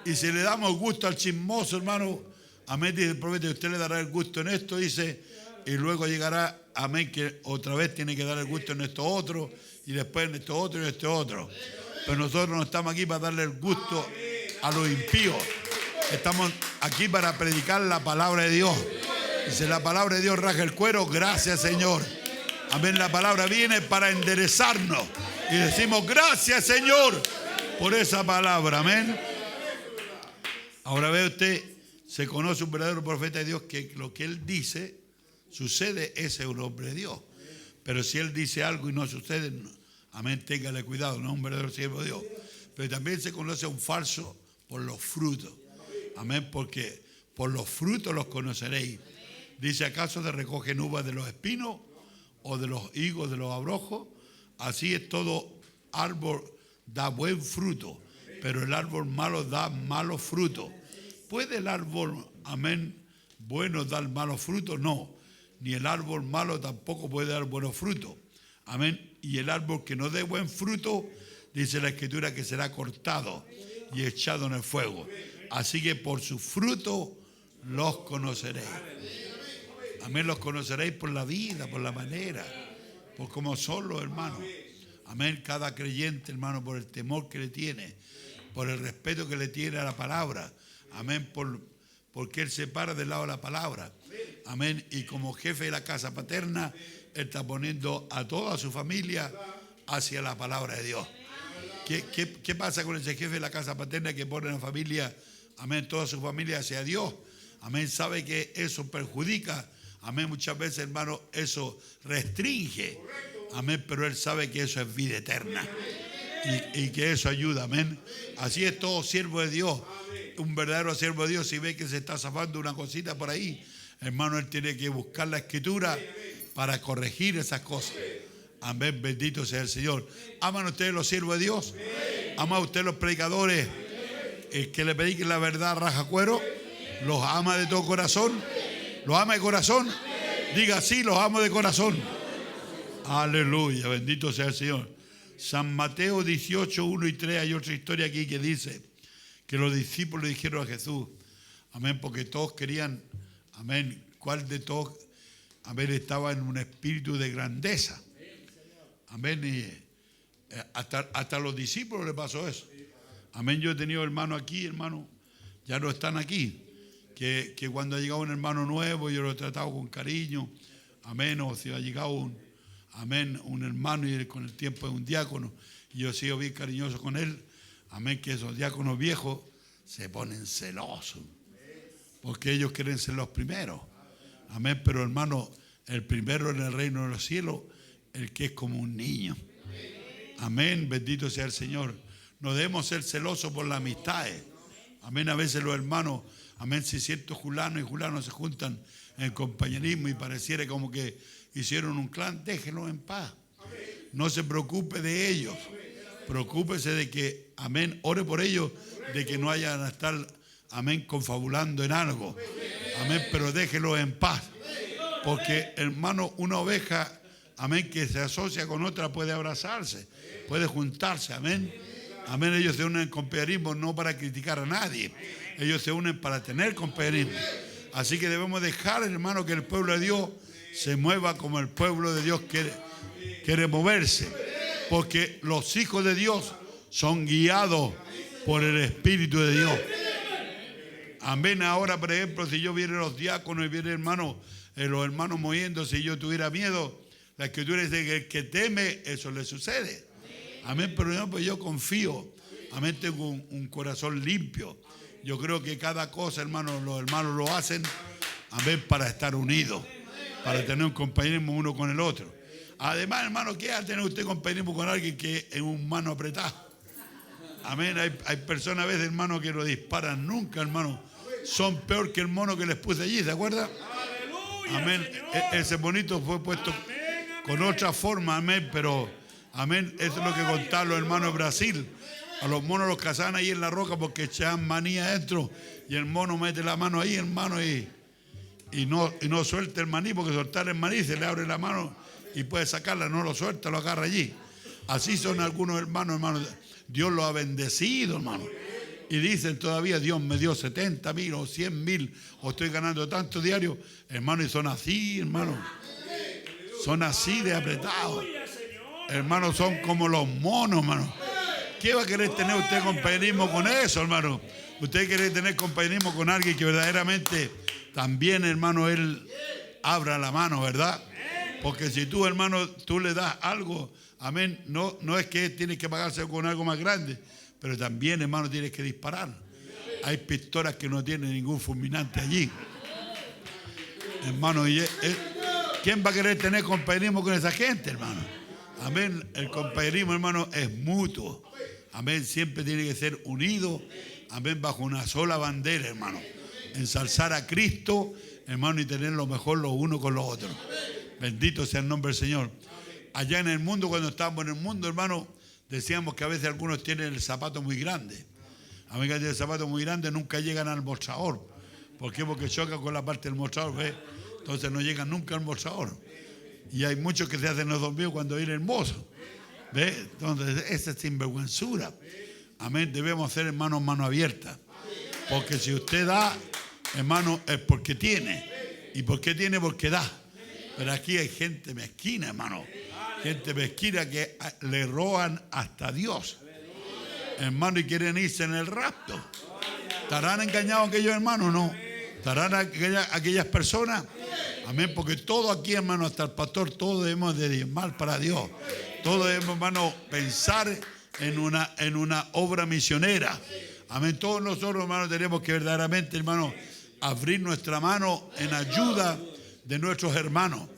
Y si le damos gusto al chismoso, hermano, amén, dice el profeta, usted le dará el gusto en esto, dice, y luego llegará, amén, que otra vez tiene que dar el gusto en esto otro, y después en esto otro y en esto otro. Pero nosotros no estamos aquí para darle el gusto a los impíos. Estamos aquí para predicar la palabra de Dios. Y si la palabra de Dios raja el cuero, gracias, Señor. Amén, la palabra viene para enderezarnos. Y decimos, gracias, Señor, por esa palabra. Amén. Ahora ve usted, se conoce un verdadero profeta de Dios que lo que él dice sucede, ese es un hombre de Dios. Pero si él dice algo y no sucede, no, amén, téngale cuidado, no es un verdadero siervo de Dios. Pero también se conoce a un falso por los frutos. Amén, porque por los frutos los conoceréis. Dice, ¿acaso se recogen uvas de los espinos o de los higos de los abrojos? Así es todo árbol, da buen fruto, pero el árbol malo da malos frutos. ¿Puede el árbol, amén, bueno dar malos frutos? No, ni el árbol malo tampoco puede dar buenos frutos. Amén. Y el árbol que no dé buen fruto, dice la Escritura, que será cortado y echado en el fuego. Así que por su fruto los conoceréis. Amén, los conoceréis por la vida, por la manera, por cómo son los hermanos. Amén, cada creyente, hermano, por el temor que le tiene, por el respeto que le tiene a la palabra. Amén, porque él se para del lado de la palabra. Amén, y como jefe de la casa paterna, él está poniendo a toda su familia hacia la palabra de Dios. ¿Qué pasa con ese jefe de la casa paterna que pone a la familia, amén, toda su familia hacia Dios? Amén, sabe que eso perjudica. Amén, muchas veces, hermano, eso restringe. Amén, pero él sabe que eso es vida eterna. Y que eso ayuda, amén. Así es todo siervo de Dios. Un verdadero siervo de Dios, si ve que se está zafando una cosita por ahí, hermano, él tiene que buscar la Escritura para corregir esas cosas. Amén, bendito sea el Señor. ¿Aman ustedes los siervos de Dios? ¿Aman ustedes los predicadores que le prediquen la verdad raja cuero? ¿Los ama de todo corazón? ¿Los ama de corazón? Diga sí, los amo de corazón. Aleluya, bendito sea el Señor. San Mateo 18, 1 y 3, hay otra historia aquí que dice que los discípulos dijeron a Jesús, amén, porque todos querían, amén, ¿cuál de todos, amén, estaba en un espíritu de grandeza? Amén, y hasta los discípulos les pasó eso. Amén, yo he tenido hermanos aquí, hermano, ya no están aquí, que cuando ha llegado un hermano nuevo, yo lo he tratado con cariño, amén, o si ha llegado un hermano y con el tiempo es un diácono, y yo he sido bien cariñoso con él, amén, que esos diáconos viejos se ponen celosos, porque ellos quieren ser los primeros, amén, pero hermano, el primero en el reino de los cielos, el que es como un niño, amén, bendito sea el Señor. No debemos ser celosos por las amistades, amén. A veces los hermanos, amén, si ciertos julanos y julanos se juntan en compañerismo y pareciera como que hicieron un clan, déjenlos en paz. No se preocupe de ellos. Preocúpese de que, amén, ore por ellos, de que no vayan a estar, amén, confabulando en algo. Amén, pero déjelo en paz. Porque, hermano, una oveja, amén, que se asocia con otra puede abrazarse, puede juntarse, amén. Amén, ellos se unen en compañerismo no para criticar a nadie. Ellos se unen para tener compañerismo. Así que debemos dejar, hermano, que el pueblo de Dios se mueva como el pueblo de Dios quiere moverse. Porque los hijos de Dios son guiados por el Espíritu de Dios. Amén. Ahora, por ejemplo, si yo viera los diáconos y viera los hermanos moviéndose y yo tuviera miedo, la Escritura dice que el que teme, eso le sucede. Amén. Pero no, pues yo confío. Amén. Tengo un corazón limpio. Yo creo que cada cosa, hermano, los hermanos lo hacen, amén, para estar unidos, para tener un compañerismo uno con el otro. Además, hermano, ¿qué va a tener usted compañerismo con alguien que es un mano apretada? Amén. Hay personas a veces, hermano, que no disparan nunca, hermano. Son peor que el mono que les puse allí, ¿se acuerdan? Amén. Ese bonito fue puesto con otra forma, amén, pero, amén, eso es lo que contaban los hermanos de Brasil. A los monos los cazaban ahí en la roca porque echaban maní adentro y el mono mete la mano ahí, hermano, y no suelta el maní, porque soltar el maní se le abre la mano y puede sacarla, no lo suelta, lo agarra allí. Así son algunos hermanos. Dios los ha bendecido, hermano. Y dicen todavía, Dios me dio 70,000 o 100,000 o estoy ganando tanto diario, hermano, y son así, hermano. Son así de apretados. Hermanos, son como los monos, hermano. ¿Qué va a querer tener usted compañerismo con eso, hermano? Usted quiere tener compañerismo con alguien que verdaderamente también, hermano, él abra la mano, ¿verdad? Porque si tú, hermano, tú le das algo, amén, no es que tienes que pagarse con algo más grande, pero también, hermano, tienes que disparar. Hay pistolas que no tienen ningún fulminante allí. Hermano, ¿quién va a querer tener compañerismo con esa gente, hermano? Amén. El compañerismo, hermano, es mutuo. Amén. Siempre tiene que ser unido. Amén. Bajo una sola bandera, hermano. Ensalzar a Cristo, hermano, y tener lo mejor los unos con los otros. Bendito sea el nombre del Señor. Allá en el mundo, cuando estábamos en el mundo, hermano, decíamos que a veces algunos tienen el zapato muy grande. A mí que tienen el zapato muy grande nunca llegan al mostrador. ¿Por qué? Porque chocan con la parte del mostrador, ¿ves? Entonces no llegan nunca al mostrador. Y hay muchos que se hacen los dormidos cuando viene el mozo. ¿Ves? Entonces esa es sinvergüenzura. Amén. Debemos hacer, hermanos, mano abierta. Porque si usted da, hermano, es porque tiene. ¿Y por qué tiene? Porque da. Pero aquí hay gente mezquina, hermano. Gente mezquina que le roban hasta Dios. Hermano, y quieren irse en el rapto. ¿Estarán engañados aquellos hermanos? No. ¿Estarán aquellas personas? Amén, porque todo aquí, hermano, hasta el pastor, todo debemos de diezmar para Dios. Todo debemos, hermano, pensar en una obra misionera. Amén, todos nosotros, hermano, tenemos que verdaderamente, hermano, abrir nuestra mano en ayuda de nuestros hermanos.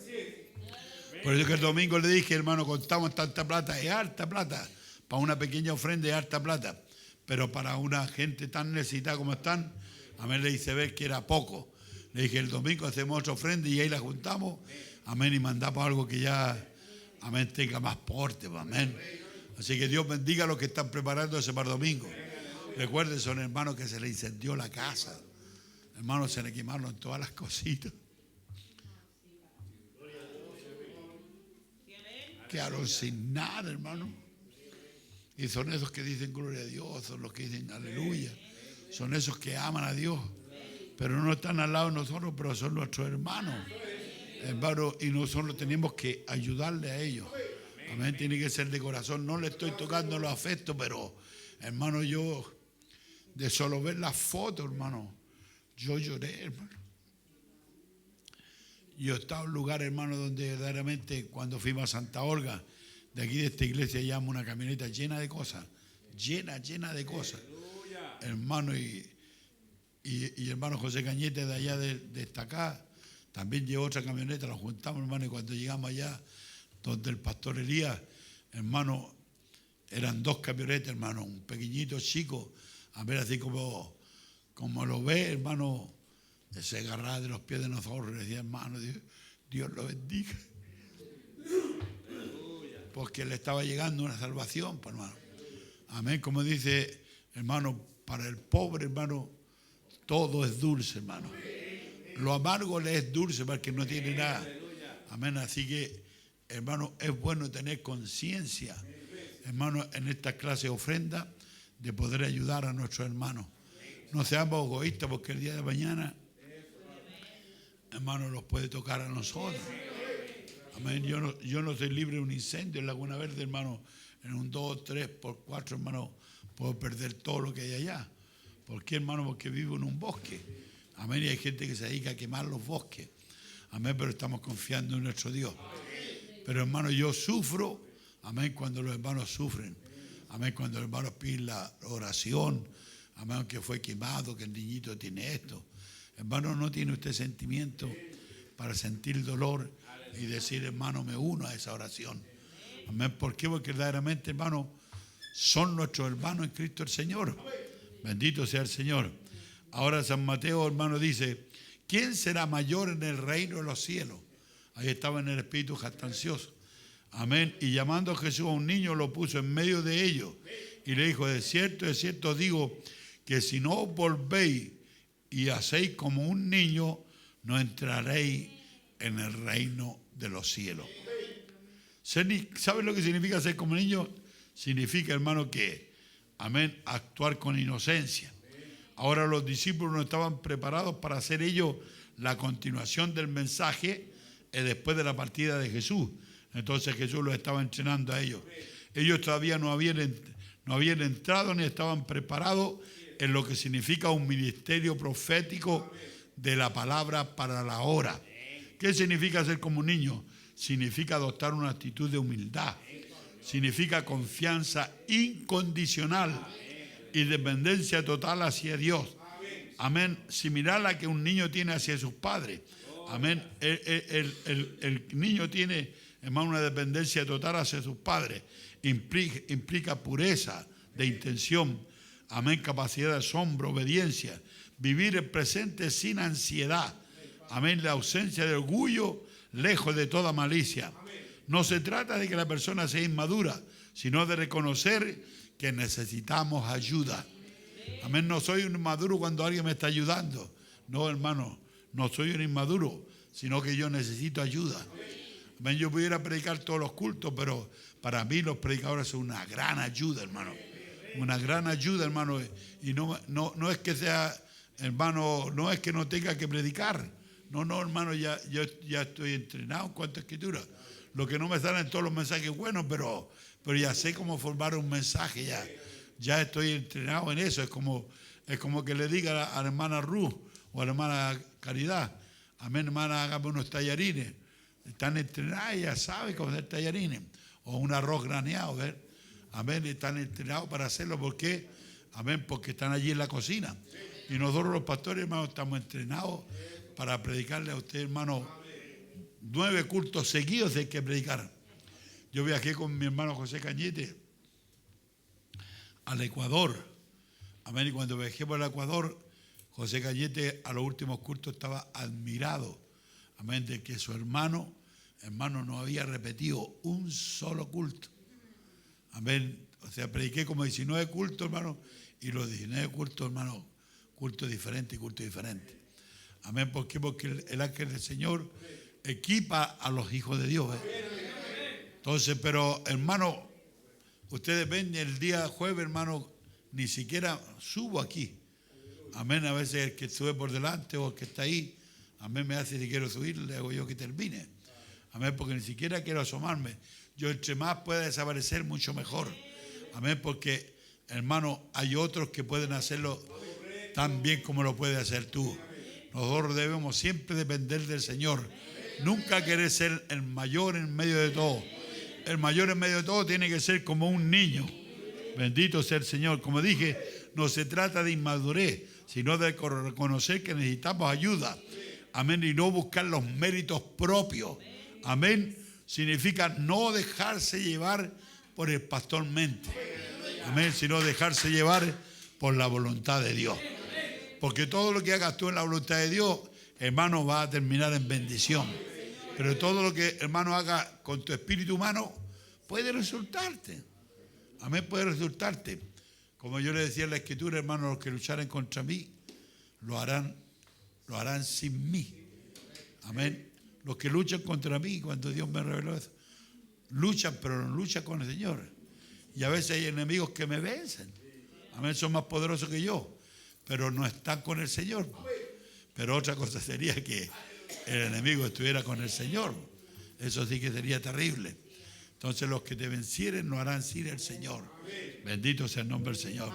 Por eso que el domingo le dije, hermano, contamos tanta plata, es harta plata. Para una pequeña ofrenda es harta plata. Pero para una gente tan necesitada como están, amén, le hice ver que era poco. Le dije, el domingo hacemos otra ofrenda y ahí la juntamos, amén, y mandamos algo que ya, amén, tenga más porte, amén. Así que Dios bendiga a los que están preparándose para el domingo. Recuerden, son hermanos que se les incendió la casa. Hermanos, se le quemaron todas las cositas. Quedaron sin nada, hermano. Y son esos que dicen gloria a Dios, son los que dicen aleluya. Son esos que aman a Dios. Pero no están al lado de nosotros, pero son nuestros hermanos. Hermano, y nosotros tenemos que ayudarle a ellos. Amén, tiene que ser de corazón. No le estoy tocando los afectos, pero, hermano, yo, de solo ver las fotos, hermano, yo lloré, hermano. Yo estaba en un lugar, hermano, donde verdaderamente cuando fuimos a Santa Olga, de aquí de esta iglesia, llevamos una camioneta llena de cosas. Llena de cosas. Hermano, y hermano José Cañete de allá de acá, también llevó otra camioneta, la juntamos, hermano, y cuando llegamos allá, donde el pastor Elías, hermano, eran dos camionetas, hermano, un pequeñito chico, a ver así como lo ve, hermano, se agarraba de los pies de nosotros y decía, hermano, Dios lo bendiga. Porque le estaba llegando una salvación, pues, hermano. Amén, como dice, hermano, para el pobre, hermano, todo es dulce, hermano. Lo amargo le es dulce porque no tiene nada. Amén. Así que, hermano, es bueno tener conciencia, hermano, en esta clase de ofrenda, de poder ayudar a nuestros hermanos. No seamos egoístas porque el día de mañana, hermano, los puede tocar a nosotros. Amén. Yo no soy libre de un incendio en Laguna Verde, hermano. En un 2, 3, por 4, hermano, puedo perder todo lo que hay allá. ¿Por qué, hermano? Porque vivo en un bosque. Amén. Y hay gente que se dedica a quemar los bosques. Amén. Pero estamos confiando en nuestro Dios. Pero, hermano, yo sufro. Amén. Cuando los hermanos sufren. Amén. Cuando los hermanos piden la oración. Amén. Que fue quemado, que el niñito tiene esto. Hermano, ¿no tiene usted sentimiento para sentir dolor y decir, hermano, me uno a esa oración? Amén. ¿Por qué? Porque verdaderamente, hermano, son nuestros hermanos en Cristo el Señor. Bendito sea el Señor. Ahora San Mateo, hermano, dice, ¿quién será mayor en el reino de los cielos? Ahí estaba en el espíritu jactancioso. Amén. Y llamando a Jesús a un niño, lo puso en medio de ellos. Y le dijo, de cierto os digo, que si no os volvéis y hacéis como un niño, no entraréis en el reino de los cielos. ¿Sabes lo que significa ser como niño? Significa, hermano, que, amén, actuar con inocencia. Ahora los discípulos no estaban preparados para hacer ellos la continuación del mensaje después de la partida de Jesús. Entonces Jesús los estaba entrenando a ellos. Ellos todavía no habían entrado ni estaban preparados en lo que significa un ministerio profético de la palabra para la hora. ¿Qué significa ser como un niño? Significa adoptar una actitud de humildad. Significa confianza incondicional y dependencia total hacia Dios. Amén. Similar a la que un niño tiene hacia sus padres. Amén. El niño tiene, hermano, una dependencia total hacia sus padres. Implica pureza de intención. Amén. Capacidad de asombro, obediencia. Vivir el presente sin ansiedad. Amén. La ausencia de orgullo, lejos de toda malicia. No se trata de que la persona sea inmadura, sino de reconocer que necesitamos ayuda. Amén. No soy un inmaduro cuando alguien me está ayudando. No, hermano, no soy un inmaduro, sino que yo necesito ayuda. Amén. Yo pudiera predicar todos los cultos, pero para mí los predicadores son una gran ayuda, hermano. Una gran ayuda, hermano. Y no es que sea, hermano, no es que no tenga que predicar. No, hermano, yo ya estoy entrenado en cuanto a escritura. Lo que no me salen todos los mensajes buenos, pero ya sé cómo formar un mensaje, ya estoy entrenado en eso. Es como que le diga a la hermana Ruth o a la hermana Caridad, amén, hermana, hágame unos tallarines. Están entrenadas, ya sabe cómo hacer tallarines. O un arroz graneado, ¿ver? Amén, están entrenados para hacerlo. ¿Por qué? Amén, porque están allí en la cocina. Y nosotros los pastores, hermanos, estamos entrenados para predicarle a usted, hermano, 9 cultos seguidos hay que predicar. Yo viajé con mi hermano José Cañete al Ecuador. Amén. Y cuando viajé por el Ecuador, José Cañete a los últimos cultos estaba admirado. Amén. De que su hermano no había repetido un solo culto. Amén. O sea, prediqué como 19 cultos, hermano, y los 19 cultos, hermano, cultos diferentes y cultos diferentes. Amén. ¿Por qué? Porque el ángel del Señor equipa a los hijos de Dios. Entonces, pero hermano, ustedes ven el día jueves, hermano, ni siquiera subo aquí. Amén. A veces el que sube por delante o el que está ahí, amén, me hace si quiero subir, le hago yo que termine. Amén, porque ni siquiera quiero asomarme. Yo entre más pueda desaparecer, mucho mejor. Amén, porque, hermano, hay otros que pueden hacerlo tan bien como lo puedes hacer tú. Nosotros debemos siempre depender del Señor. Nunca querer ser el mayor en medio de todo. El mayor en medio de todo tiene que ser como un niño. Bendito sea el Señor. Como dije, no se trata de inmadurez, sino de reconocer que necesitamos ayuda. Amén. Y no buscar los méritos propios. Amén. Significa no dejarse llevar por el pastor mente. Amén. Sino dejarse llevar por la voluntad de Dios. Porque todo lo que hagas tú en la voluntad de Dios, hermano, va a terminar en bendición. Pero todo lo que, hermano, haga con tu espíritu humano puede resultarte. Amén, puede resultarte. Como yo le decía en la Escritura, hermano, los que lucharen contra mí lo harán lo harán sin mí. Amén. Los que luchan contra mí, cuando Dios me reveló eso, luchan, pero no luchan con el Señor. Y a veces hay enemigos que me vencen. Amén, son más poderosos que yo, pero no están con el Señor. Pero otra cosa sería que el enemigo estuviera con el Señor. Eso sí que sería terrible. Entonces los que te vencieren no harán sin el Señor. Bendito sea el nombre del Señor.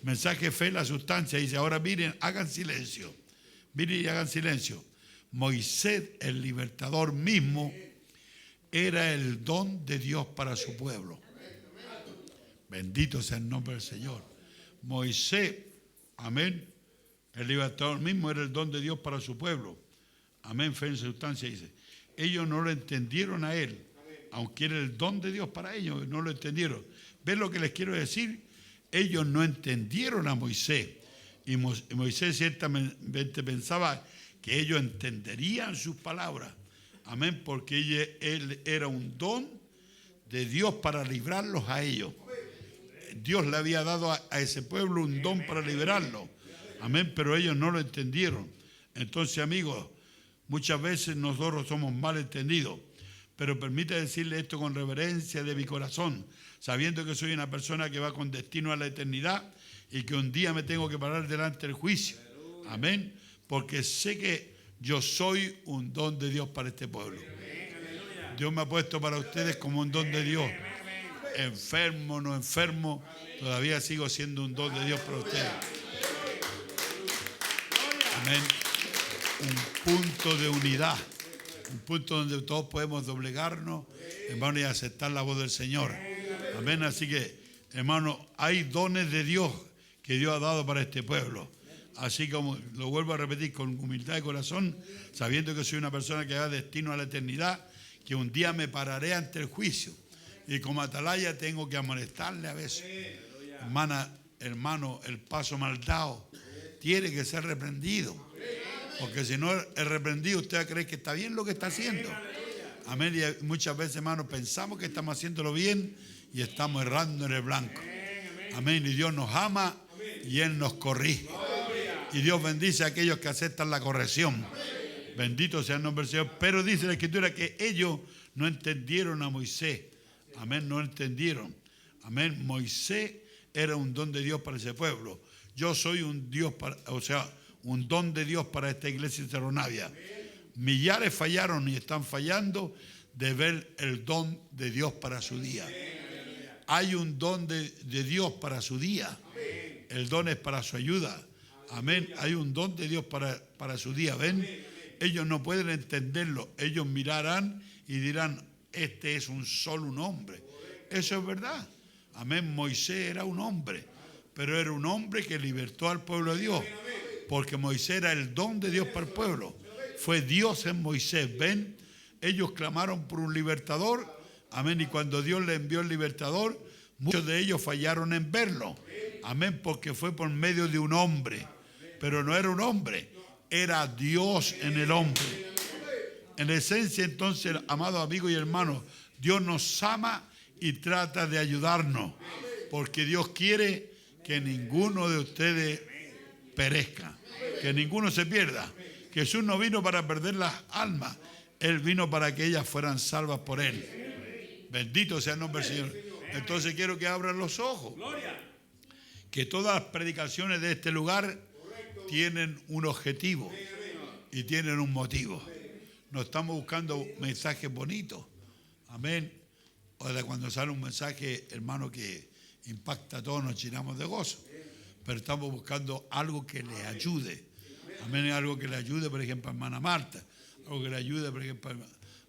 Mensaje fe, la sustancia. Dice, ahora miren, hagan silencio. Miren y hagan silencio. Moisés, el libertador mismo, era el don de Dios para su pueblo. Bendito sea el nombre del Señor. Moisés, amén, el libertador mismo era el don de Dios para su pueblo. Amén, fe en sustancia, dice. Ellos no lo entendieron a él, aunque era el don de Dios para ellos, no lo entendieron. ¿Ven lo que les quiero decir? Ellos no entendieron a Moisés. Y Moisés ciertamente pensaba que ellos entenderían sus palabras. Amén, porque él era un don de Dios para librarlos a ellos. Dios le había dado a ese pueblo un don para liberarlo. Amén, pero ellos no lo entendieron. Entonces, amigos, muchas veces nosotros somos mal entendidos. Pero permítame decirle esto con reverencia de mi corazón, sabiendo que soy una persona que va con destino a la eternidad y que un día me tengo que parar delante del juicio. Amén, porque sé que yo soy un don de Dios para este pueblo. Dios me ha puesto para ustedes como un don de Dios. Enfermo, no enfermo, todavía sigo siendo un don de Dios para ustedes. Amén. Un punto de unidad, un punto donde todos podemos doblegarnos, hermano, y aceptar la voz del Señor. Amén. Así que, hermano, hay dones de Dios que Dios ha dado para este pueblo. Así como lo vuelvo a repetir con humildad de corazón, sabiendo que soy una persona que va destino a la eternidad, que un día me pararé ante el juicio. Y como atalaya tengo que amonestarle a veces. Hermano, el paso mal dado tiene que ser reprendido. Porque si no es reprendido, usted cree que está bien lo que está haciendo. Amén. Y muchas veces, hermanos, pensamos que estamos haciéndolo bien y estamos errando en el blanco. Amén. Y Dios nos ama y Él nos corrige. Y Dios bendice a aquellos que aceptan la corrección. Bendito sea el nombre del Señor. Pero dice la Escritura que ellos no entendieron a Moisés. Amén, no entendieron. Amén, Moisés era un don de Dios para ese pueblo. Yo soy un Dios un don de Dios para esta iglesia de Cerro Navia. Millares fallaron y están fallando de ver el don de Dios para su día. Hay un don de Dios para su día. El don es para su ayuda. Amén, hay un don de Dios para su día. ¿Ven? Ellos no pueden entenderlo. Ellos mirarán y dirán, este es solo un hombre. Eso es verdad. Amén. Moisés era un hombre, pero era un hombre que libertó al pueblo de Dios, porque Moisés era el don de Dios para el pueblo. Fue Dios en Moisés. ¿Ven? Ellos clamaron por un libertador. Amén. Y cuando Dios le envió el libertador, muchos de ellos fallaron en verlo. Amén. Porque fue por medio de un hombre. Pero no era un hombre, era Dios en el hombre. En esencia, entonces, amados amigos y hermanos, Dios nos ama y trata de ayudarnos, porque Dios quiere que ninguno de ustedes perezca, que ninguno se pierda. Jesús no vino para perder las almas, Él vino para que ellas fueran salvas por Él. Bendito sea el nombre del Señor. Entonces quiero que abran los ojos, que todas las predicaciones de este lugar tienen un objetivo y tienen un motivo. No estamos buscando mensajes bonitos. Amén. O de cuando sale un mensaje, hermano, que impacta a todos, nos llenamos de gozo. Pero estamos buscando algo que le ayude. Amén. Algo que le ayude, por ejemplo, a hermana Marta. Algo que le ayude, por ejemplo,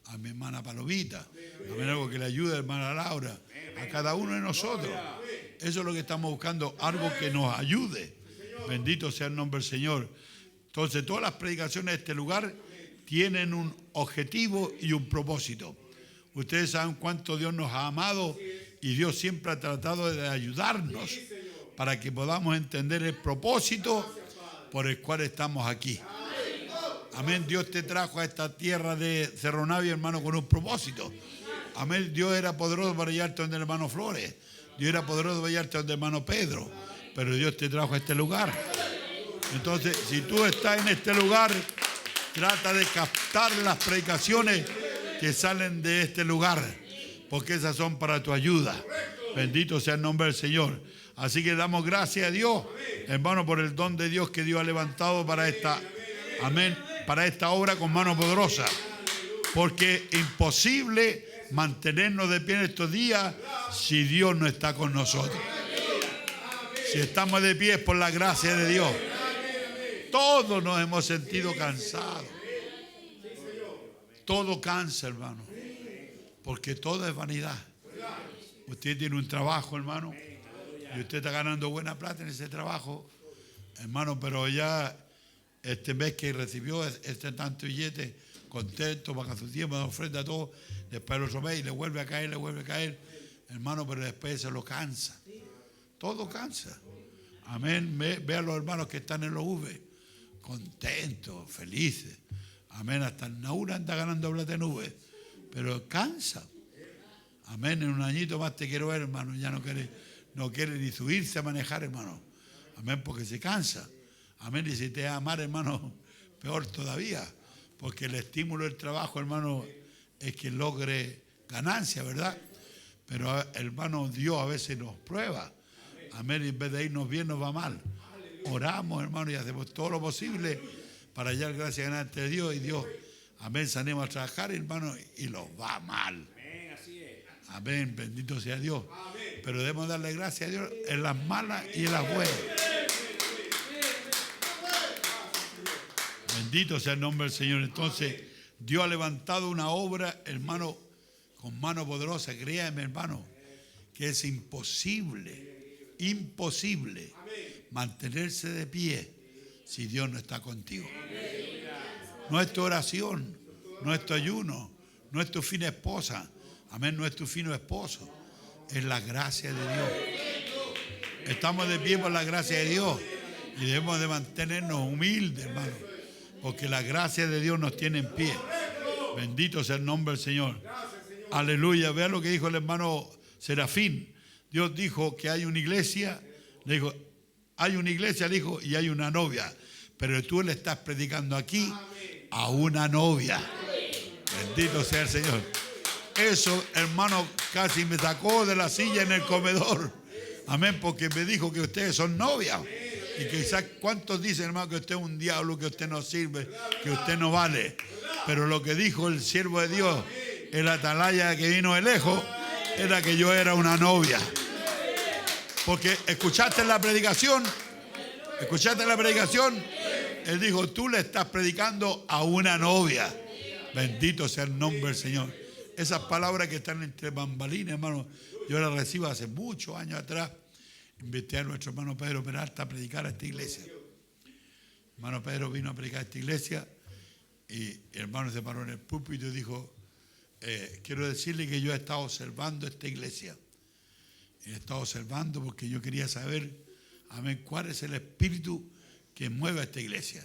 a mi hermana Palomita. Amén. Algo que le ayude a hermana Laura. A cada uno de nosotros. Eso es lo que estamos buscando. Algo que nos ayude. Bendito sea el nombre del Señor. Entonces, todas las predicaciones de este lugar tienen un objetivo y un propósito. Ustedes saben cuánto Dios nos ha amado y Dios siempre ha tratado de ayudarnos para que podamos entender el propósito por el cual estamos aquí. Amén. Dios te trajo a esta tierra de Cerro Navia, hermano, con un propósito. Amén. Dios era poderoso para llevarte donde el hermano Flores. Dios era poderoso para llevarte donde el hermano Pedro. Pero Dios te trajo a este lugar. Entonces, si tú estás en este lugar, trata de captar las predicaciones que salen de este lugar, porque esas son para tu ayuda. Bendito sea el nombre del Señor. Así que damos gracias a Dios, hermano, por el don de Dios que Dios ha levantado para esta, amén, para esta obra con mano poderosa. Porque imposible mantenernos de pie en estos días si Dios no está con nosotros. Si estamos de pie es por la gracia de Dios. Todos nos hemos sentido cansados. Todo cansa, hermano. Porque todo es vanidad. Usted tiene un trabajo, hermano, y usted está ganando buena plata en ese trabajo, hermano, pero ya este mes que recibió este tanto billete, contento, paga su tiempo, da ofrenda a todo, después el otro mes y le vuelve a caer, hermano, pero después se lo cansa. Todo cansa. Amén. Ve a los hermanos que están en los V, contentos, felices. Amén. Hasta Naura anda ganando plata en V, pero cansa. Amén. En un añito más te quiero ver, hermano. Ya no quiere ni subirse a manejar, hermano. Amén, porque se cansa. Amén. Y si te va a amar, hermano, peor todavía. Porque el estímulo del trabajo, hermano, es que logre ganancia, ¿verdad? Pero, hermano, Dios a veces nos prueba. Amén. Y en vez de irnos bien, nos va mal. Oramos, hermano, y hacemos todo lo posible para hallar gracia delante de Dios. Y Dios, amén, se anima a trabajar, hermano, y los va mal. Amén, bendito sea Dios. Pero debemos darle gracias a Dios en las malas y en las buenas. Bendito sea el nombre del Señor. Entonces, Dios ha levantado una obra, hermano, con mano poderosa. Créame, hermano, que es imposible mantenerse de pie si Dios no está contigo. No es tu oración, no es tu ayuno, no es tu fina esposa. Amén, no es tu fino esposo, es la gracia de Dios. Estamos de pie por la gracia de Dios y debemos de mantenernos humildes, hermano, porque la gracia de Dios nos tiene en pie. Bendito sea el nombre del Señor. Aleluya. Vean lo que dijo el hermano Serafín. Dios dijo que hay una iglesia, le dijo, hay una iglesia, le dijo, y hay una novia, pero tú le estás predicando aquí a una novia. Bendito sea el Señor. Eso, hermano, casi me sacó de la silla en el comedor. Amén, porque me dijo que ustedes son novias. Y quizás, ¿cuántos dicen, hermano, que usted es un diablo, que usted no sirve, que usted no vale? Pero lo que dijo el siervo de Dios, el atalaya que vino de lejos, era que yo era una novia. Porque escuchaste la predicación, él dijo, tú le estás predicando a una novia. Bendito sea el nombre del Señor. Esas palabras que están entre bambalinas, hermano, yo las recibo hace muchos años atrás. Invité a nuestro hermano Pedro Peralta a predicar a esta iglesia. Hermano Pedro vino a predicar a esta iglesia y el hermano se paró en el púlpito y dijo, quiero decirle que yo he estado observando esta iglesia. He estado observando porque yo quería saber, amén, cuál es el espíritu que mueve a esta iglesia.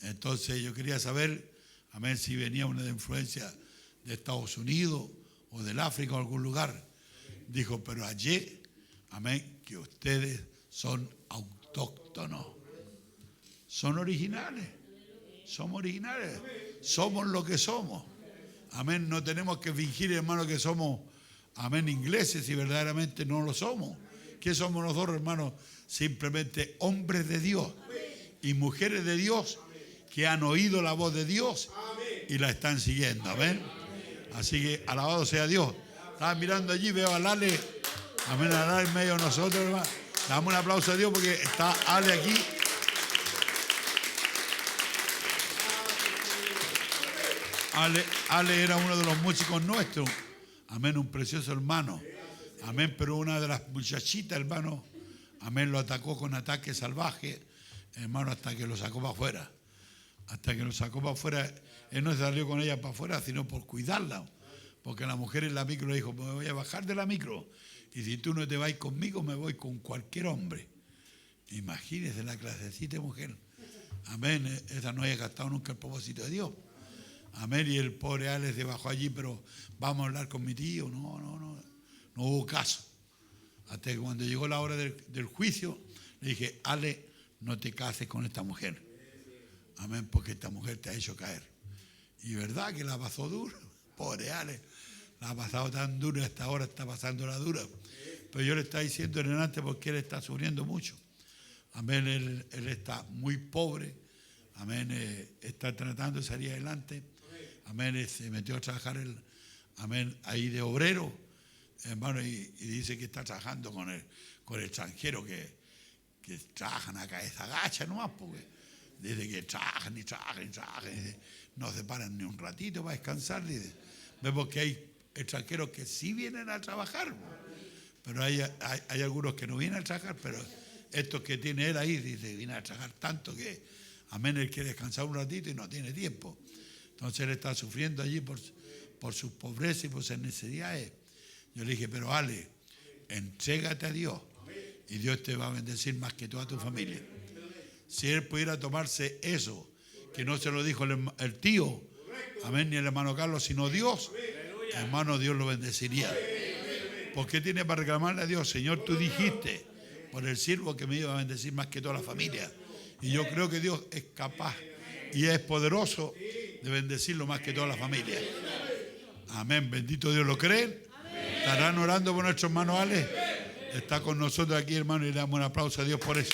Entonces yo quería saber, amén, si venía una influencia de Estados Unidos o del África o algún lugar. Dijo, pero allí, amén, que ustedes son autóctonos, son originales, somos originales, somos lo que somos. Amén, no tenemos que fingir, hermano, que somos, amén, ingleses si verdaderamente no lo somos. ¿Qué somos nosotros, hermanos? Simplemente hombres de Dios y mujeres de Dios que han oído la voz de Dios y la están siguiendo. Amén. Así que alabado sea Dios. Estaba mirando allí, veo a Ale. Amén, a Ale en medio de nosotros, hermano. Damos un aplauso a Dios porque está Ale aquí. Ale era uno de los músicos nuestros. Amén, un precioso hermano. Amén, pero una de las muchachitas, hermano, amén, lo atacó con ataque salvaje, hermano, hasta que lo sacó para afuera. Hasta que lo sacó para afuera. Él no salió con ella para afuera, sino por cuidarla. Porque la mujer en la micro le dijo, me voy a bajar de la micro. Y si tú no te vas conmigo, me voy con cualquier hombre. Imagínese la clasecita de mujer. Amén. Esa no haya gastado nunca el propósito de Dios. Amén. Y el pobre Ale se bajó allí, pero vamos a hablar con mi tío. No hubo caso. Hasta que cuando llegó la hora del juicio, le dije, Ale, no te cases con esta mujer. Amén, porque esta mujer te ha hecho caer. Y verdad que la pasó duro. Pobre Ale, la ha pasado tan duro y hasta ahora está pasando la dura. Pero yo le estaba diciendo en adelante porque él está sufriendo mucho. Amén, él está muy pobre. Amén, está tratando de salir adelante. Amén, se metió a trabajar amén, ahí de obrero, hermano, y dice que está trabajando con el extranjero que trabajan a cabeza gacha nomás, porque desde que trabajan y no se paran ni un ratito para descansar. Vemos que hay extranjeros que sí vienen a trabajar, pero hay algunos que no vienen a trabajar, pero estos que tiene él ahí, dice, viene a trabajar tanto que, amén, él quiere descansar un ratito y no tiene tiempo. Entonces él está sufriendo allí por sus pobrezas y por sus necesidades. Yo le dije, pero Ale, entrégate a Dios y Dios te va a bendecir más que toda tu familia. Si él pudiera tomarse eso, que no se lo dijo el tío, amén, ni el hermano Carlos, sino Dios, hermano, Dios lo bendeciría. ¿Por qué tiene para reclamarle a Dios? Señor, tú dijiste por el siervo que me iba a bendecir más que toda la familia. Y yo creo que Dios es capaz y es poderoso de bendecirlo más que toda la familia. Amén, bendito Dios. ¿Lo creen? ¿Estarán orando por nuestro hermano Ale? Está con nosotros aquí, hermano, y le damos un aplauso a Dios por eso.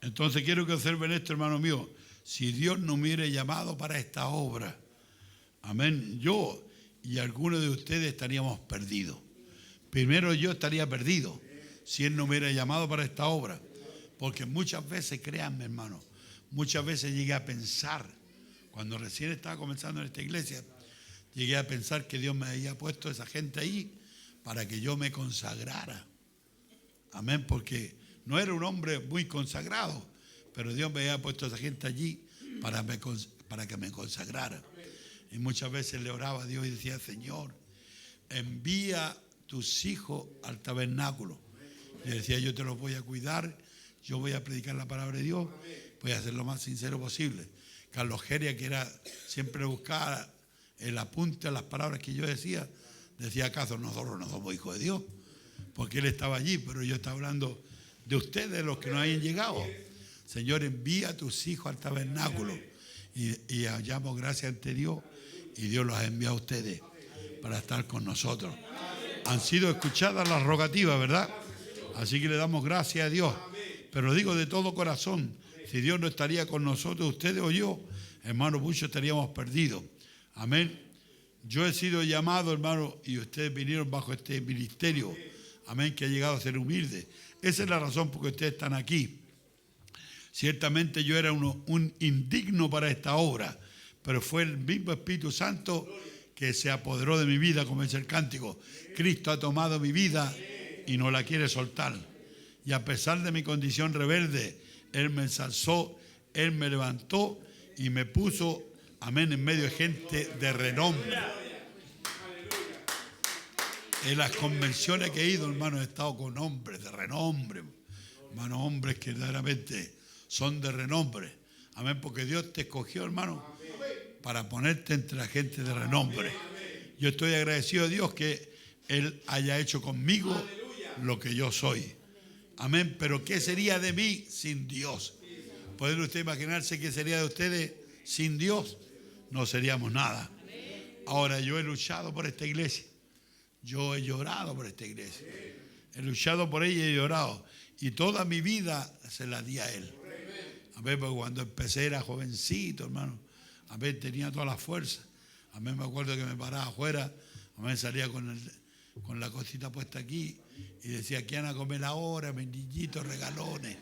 Entonces quiero que observen esto, hermano mío. Si Dios no me hubiera llamado para esta obra, amén, yo y algunos de ustedes estaríamos perdidos. Primero yo estaría perdido si Él no me hubiera llamado para esta obra. Porque muchas veces, créanme, hermano, muchas veces llegué a pensar, cuando recién estaba comenzando en esta iglesia, llegué a pensar que Dios me había puesto a esa gente ahí para que yo me consagrara. Amén, porque no era un hombre muy consagrado, pero Dios me había puesto a esa gente allí para que me consagrara. Y muchas veces le oraba a Dios y decía, Señor, envía tus hijos al tabernáculo. Y decía, yo te los voy a cuidar, yo voy a predicar la palabra de Dios, voy a ser lo más sincero posible. Carlos Geria, que era siempre buscar el apunte a las palabras que yo decía acaso nosotros no somos hijos de Dios, porque él estaba allí, pero yo estaba hablando de ustedes, los que no hayan llegado. Señor, envía a tus hijos al tabernáculo y hallamos gracia ante Dios, y Dios los ha enviado a ustedes para estar con nosotros. Han sido escuchadas las rogativas, ¿verdad? Así que le damos gracias a Dios. Pero digo de todo corazón, si Dios no estaría con nosotros, ustedes o yo, hermano, muchos estaríamos perdidos. Amén. Yo he sido llamado, hermano, y ustedes vinieron bajo este ministerio. Amén, que ha llegado a ser humilde. Esa es la razón por la que ustedes están aquí. Ciertamente yo era un indigno para esta obra, pero fue el mismo Espíritu Santo que se apoderó de mi vida, como dice el cántico. Cristo ha tomado mi vida y no la quiere soltar. Y a pesar de mi condición rebelde, Él me ensalzó, Él me levantó y me puso, amén, en medio de gente de renombre. En las convenciones que he ido, hermano, he estado con hombres de renombre, hermano, hombres que verdaderamente son de renombre. Amén, porque Dios te escogió, hermano, para ponerte entre la gente de renombre. Yo estoy agradecido a Dios que Él haya hecho conmigo lo que yo soy. Amén, pero ¿qué sería de mí sin Dios? ¿Pueden ustedes imaginarse qué sería de ustedes sin Dios? No seríamos nada. Ahora, yo he luchado por esta iglesia. Yo he llorado por esta iglesia. He luchado por ella y he llorado. Y toda mi vida se la di a Él. Amén, porque cuando empecé era jovencito, hermano. Amén, tenía toda la fuerza. Amén, me acuerdo que me paraba afuera. Amén, salía con la cosita puesta aquí y decía, ¿qué van a comer ahora, mis niñitos regalones?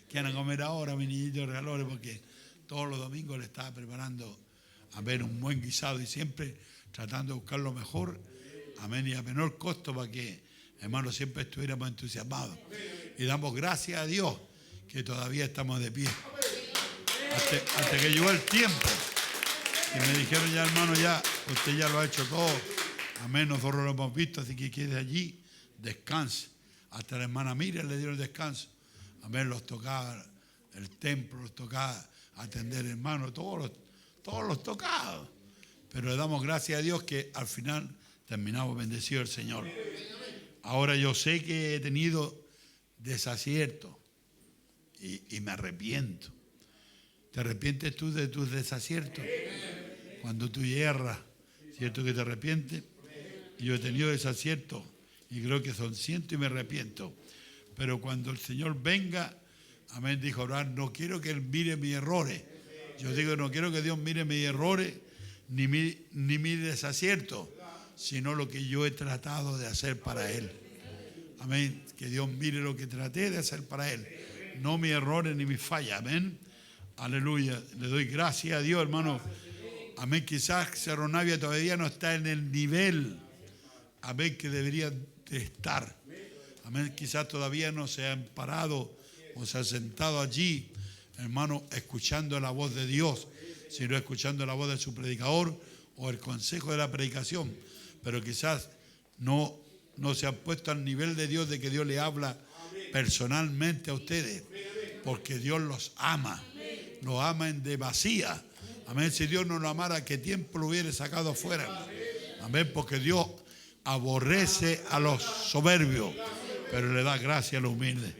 ¿Qué van a comer ahora, mis niñitos regalones? Porque todos los domingos le estaba preparando, amén, un buen guisado y siempre tratando de buscar lo mejor, amén, y a menor costo para que, hermanos, siempre estuviéramos entusiasmados. Y damos gracias a Dios que todavía estamos de pie. Hasta que llegó el tiempo y me dijeron, ya hermano, ya, usted ya lo ha hecho todo. Amén, nosotros lo hemos visto, así que quede allí, descanse. Hasta la hermana Miriam le dieron descanso. Amén, los tocaba el templo, los tocaba atender hermanos, todos los tocados. Pero le damos gracias a Dios que al final terminamos bendecido el Señor. Ahora yo sé que he tenido desaciertos y me arrepiento. ¿Te arrepientes tú de tus desaciertos? Cuando tú hierras, ¿cierto que te arrepientes? Yo he tenido desaciertos y creo que son cientos y me arrepiento. Pero cuando el Señor venga, amén, dijo Abraham, no quiero que Él mire mis errores. Yo digo, no quiero que Dios mire mis errores ni mi desacierto, sino lo que yo he tratado de hacer para Él. Amén. Que Dios mire lo que traté de hacer para Él, no mis errores ni mis fallas. Amén. Aleluya. Le doy gracias a Dios, hermano. Amén. Quizás Cerro Navia todavía no está en el nivel, amén, que debería de estar. Amén. Quizás todavía no se han parado o se han sentado allí, hermano, escuchando la voz de Dios, sino escuchando la voz de su predicador o el consejo de la predicación. Pero quizás no se han puesto al nivel de Dios, de que Dios le habla personalmente a ustedes, porque Dios los ama en demasía. Amén. Si Dios no lo amara, ¿qué tiempo lo hubiera sacado afuera? Amén. Porque Dios aborrece a los soberbios, pero le da gracia a los humildes.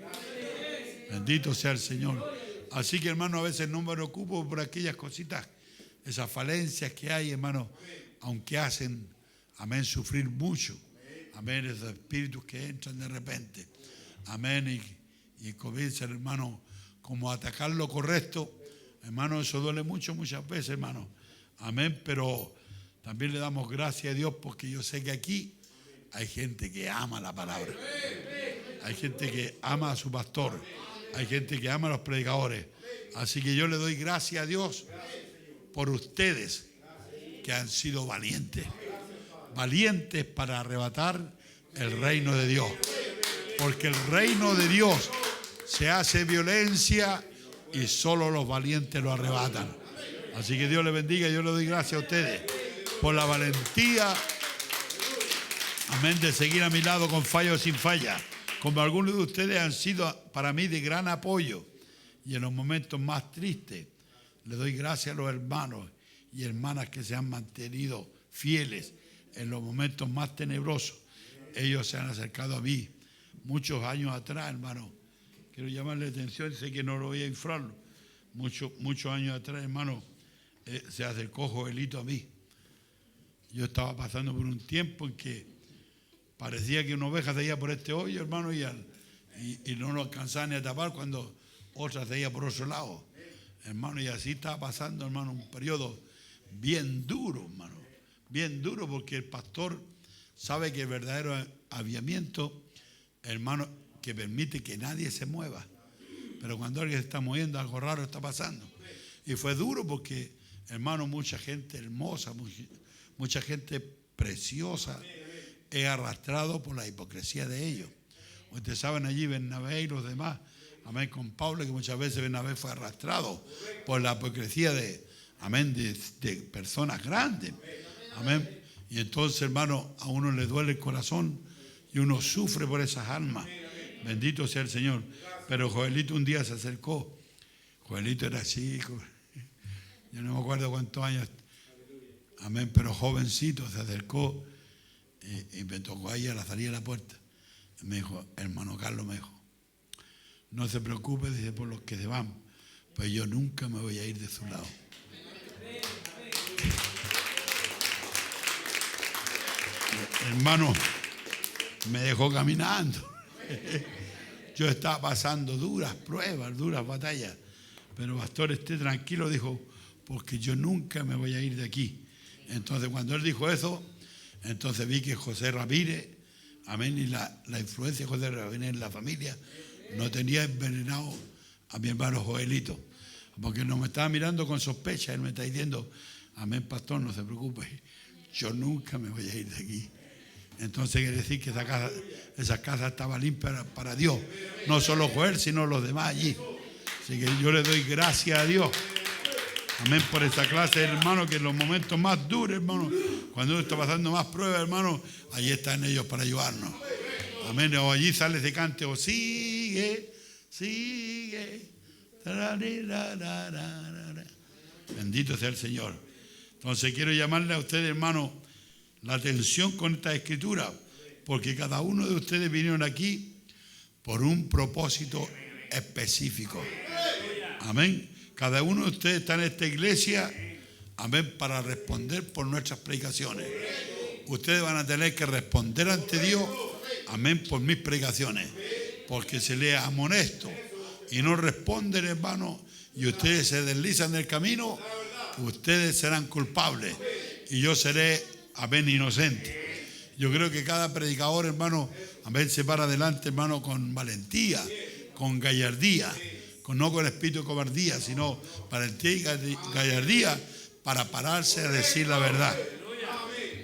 Bendito sea el Señor. Así que, hermano, a veces no me preocupo por aquellas cositas, esas falencias que hay, hermano, aunque hacen, amén, sufrir mucho. Amén, esos espíritus que entran de repente. Amén, y comienzan, hermano, como a atacar lo correcto. Hermano, eso duele mucho muchas veces, hermano. Amén, pero también le damos gracias a Dios porque yo sé que aquí hay gente que ama la palabra. Hay gente que ama a su pastor. Hay gente que ama a los predicadores. Así que yo le doy gracias a Dios por ustedes que han sido valientes. Valientes para arrebatar el reino de Dios. Porque el reino de Dios se hace violencia y solo los valientes lo arrebatan. Así que Dios les bendiga. Yo le doy gracias a ustedes por la valentía, amén, de seguir a mi lado con falla o sin falla. Como algunos de ustedes han sido para mí de gran apoyo, y en los momentos más tristes le doy gracias a los hermanos y hermanas que se han mantenido fieles en los momentos más tenebrosos. Ellos se han acercado a mí muchos años atrás, hermano. Quiero llamarle la atención, sé que no lo voy a inflarlo. Muchos años atrás, hermano, se acercó Joelito a mí. Yo estaba pasando por un tiempo en que parecía que una oveja se iba por este hoyo, hermano, y no lo alcanzaba ni a tapar cuando otra se iba por otro lado. Hermano, y así estaba pasando, hermano, un periodo bien duro, hermano. Bien duro, porque el pastor sabe que el verdadero aviamiento, hermano, que permite que nadie se mueva. Pero cuando alguien se está moviendo, algo raro está pasando. Y fue duro porque, hermano, mucha gente hermosa, mucha gente preciosa, he arrastrado por la hipocresía de ellos. Ustedes saben allí Bernabé y los demás, amén, con Pablo, que muchas veces Bernabé fue arrastrado por la hipocresía de personas grandes. Amén. Y entonces, hermano, a uno le duele el corazón y uno sufre por esas almas. Bendito sea el Señor. Pero Joelito un día se acercó. Joelito era chico. Yo no me acuerdo cuántos años. Amén, pero jovencito se acercó y me tocó ahí a la salida de la puerta. Me dijo, hermano Carlos, me dijo, no se preocupe, dice, por los que se van, pues yo nunca me voy a ir de su lado. Hermano, me dejó caminando. Yo estaba pasando duras pruebas, duras batallas, pero pastor, esté tranquilo, dijo, porque yo nunca me voy a ir de aquí. Entonces, cuando él dijo eso, entonces vi que José Ramírez, amén, y la influencia de José Ramírez en la familia no tenía envenenado a mi hermano Joelito, porque no me estaba mirando con sospecha. Él me está diciendo, amén, pastor, no se preocupe, yo nunca me voy a ir de aquí. Entonces quiere decir que esa casa estaba limpia para Dios, no solo Joel, sino los demás allí. Así que yo le doy gracias a Dios, amén, por esa clase de hermanos que en los momentos más duros, hermano, cuando uno está pasando más pruebas, hermano, allí están ellos para ayudarnos. Amén. O allí sale ese cante, o sigue, sigue. Bendito sea el Señor. Entonces quiero llamarle a ustedes, hermano, la atención con esta escritura, porque cada uno de ustedes vinieron aquí por un propósito específico. Amén. Cada uno de ustedes está en esta iglesia, amén, para responder por nuestras predicaciones. Ustedes van a tener que responder ante Dios, amén, por mis predicaciones, porque se les amonesto y no responden, hermano, y ustedes se deslizan del camino, ustedes serán culpables y yo seré, amén, inocente. Yo creo que cada predicador, hermano, amén, se para adelante, hermano, con valentía, con gallardía, no con espíritu de cobardía, sino valentía y gallardía para pararse a decir la verdad.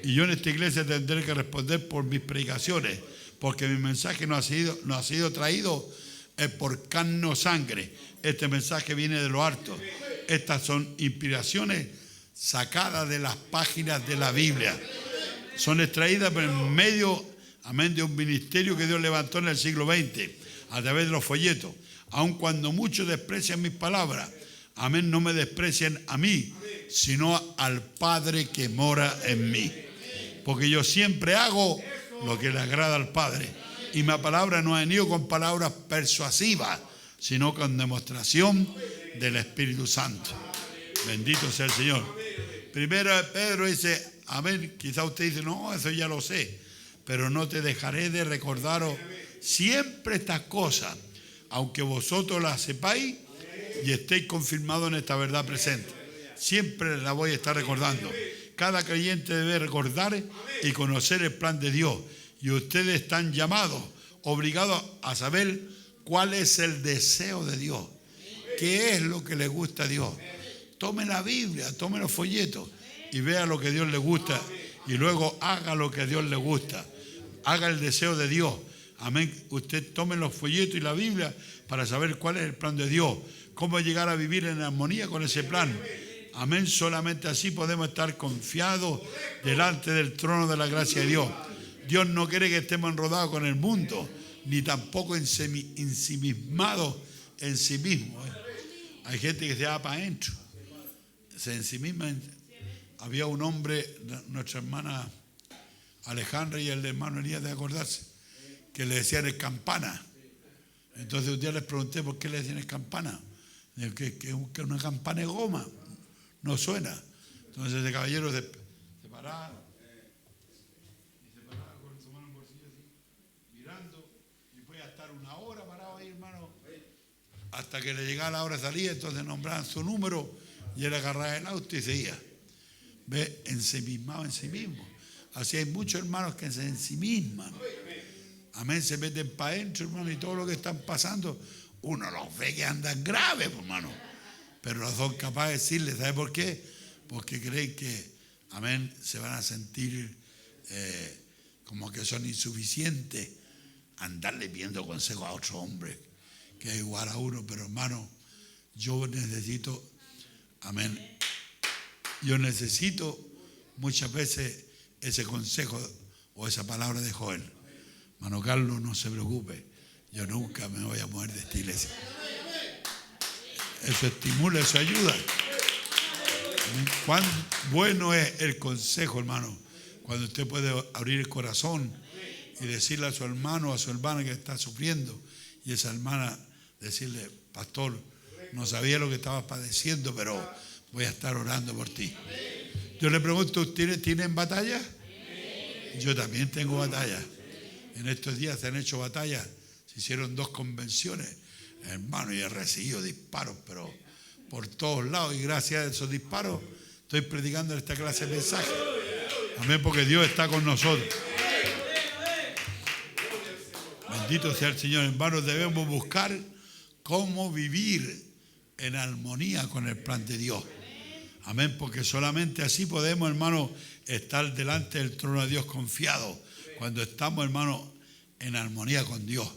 Y yo en esta iglesia tendré que responder por mis predicaciones, porque mi mensaje no ha sido traído por carne o sangre. Este mensaje viene de lo alto. Estas son inspiraciones sacadas de las páginas de la Biblia. Son extraídas por en medio, amén, de un ministerio que Dios levantó en el siglo XX a través de los folletos. Aun cuando muchos desprecian mis palabras, amén, no me desprecian a mí, sino al Padre que mora en mí. Porque yo siempre hago lo que le agrada al Padre. Y mi palabra no ha venido con palabras persuasivas, sino con demostración del Espíritu Santo. Bendito sea el Señor. Primero Pedro dice, amén, quizá usted dice, no, eso ya lo sé, pero no te dejaré de recordaros siempre estas cosas, aunque vosotros las sepáis y estéis confirmados en esta verdad presente. Siempre la voy a estar recordando. Cada creyente debe recordar y conocer el plan de Dios. Y ustedes están llamados, obligados a saber cuál es el deseo de Dios. ¿Qué es lo que le gusta a Dios? Tome la Biblia, tome los folletos y vea lo que a Dios le gusta. Y luego haga lo que a Dios le gusta. Haga el deseo de Dios. Amén. Usted tome los folletos y la Biblia para saber cuál es el plan de Dios. Cómo llegar a vivir en armonía con ese plan. Amén. Solamente así podemos estar confiados delante del trono de la gracia de Dios. Dios no quiere que estemos enredados con el mundo, ni tampoco ensimismados en sí mismos. Hay gente que se va para adentro, se ensimisma. Había un hombre, nuestra hermana Alejandra y el hermano Elías de acordarse, que le decían el campana. Entonces un día les pregunté por qué le decían el campana. Que una campana de goma no suena. Entonces ese caballero se paraba con su mano en el bolsillo así, mirando, y podía estar una hora parado ahí, hermano, hasta que le llegaba la hora de salir. Entonces nombraban su número y él agarraba el auto y seguía. Ve, ensimismado en sí mismo. Así hay muchos hermanos que se ensimisman. Amén, se meten para adentro, hermano, y todo lo que están pasando, uno los ve que andan graves, hermano. Pero no son capaces de decirles, ¿sabe por qué? Porque creen que, amén, se van a sentir como que son insuficientes. Andarle pidiendo consejo a otro hombre que es igual a uno. Pero hermano, yo necesito, amén, yo necesito muchas veces ese consejo o esa palabra de Joel. Hermano Carlos, no se preocupe, yo nunca me voy a mover de esta iglesia. Eso estimula, eso ayuda. Cuán bueno es el consejo, hermano, cuando usted puede abrir el corazón y decirle a su hermano o a su hermana que está sufriendo, y esa hermana decirle, pastor, no sabía lo que estabas padeciendo, pero voy a estar orando por ti. Yo le pregunto, ¿ustedes tienen batalla? Yo también tengo batalla. En estos días se han hecho batallas, se hicieron 2 convenciones, hermano, y he recibido disparos, pero por todos lados, y gracias a esos disparos estoy predicando esta clase de mensaje. Amén, porque Dios está con nosotros. Bendito sea el Señor. Hermanos, debemos buscar cómo vivir en armonía con el plan de Dios. Amén, porque solamente así podemos, hermano, estar delante del trono de Dios confiados. Cuando estamos, hermano, en armonía con Dios.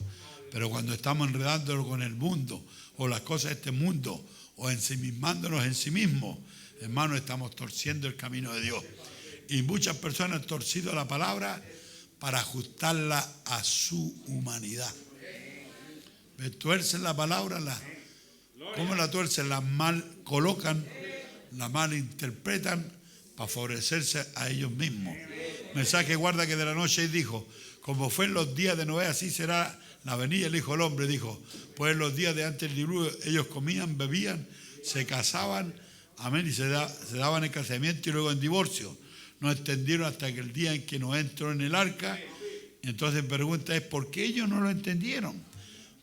Pero cuando estamos enredándolo con el mundo o las cosas de este mundo o ensimismándonos en sí mismos, hermano, estamos torciendo el camino de Dios. Y muchas personas han torcido la palabra para ajustarla a su humanidad. Tuercen la palabra, ¿cómo la tuercen? La mal colocan, la mal interpretan para favorecerse a ellos mismos. Mensaje guarda que de la noche y dijo, como fue en los días de Noé, así será la venida del Hijo del Hombre. Dijo, pues en los días de antes del diluvio ellos comían, bebían, se casaban, amén, y se daban en casamiento y luego en divorcio. No entendieron hasta que el día en que Noé entró en el arca. Y entonces la pregunta es, ¿por qué ellos no lo entendieron?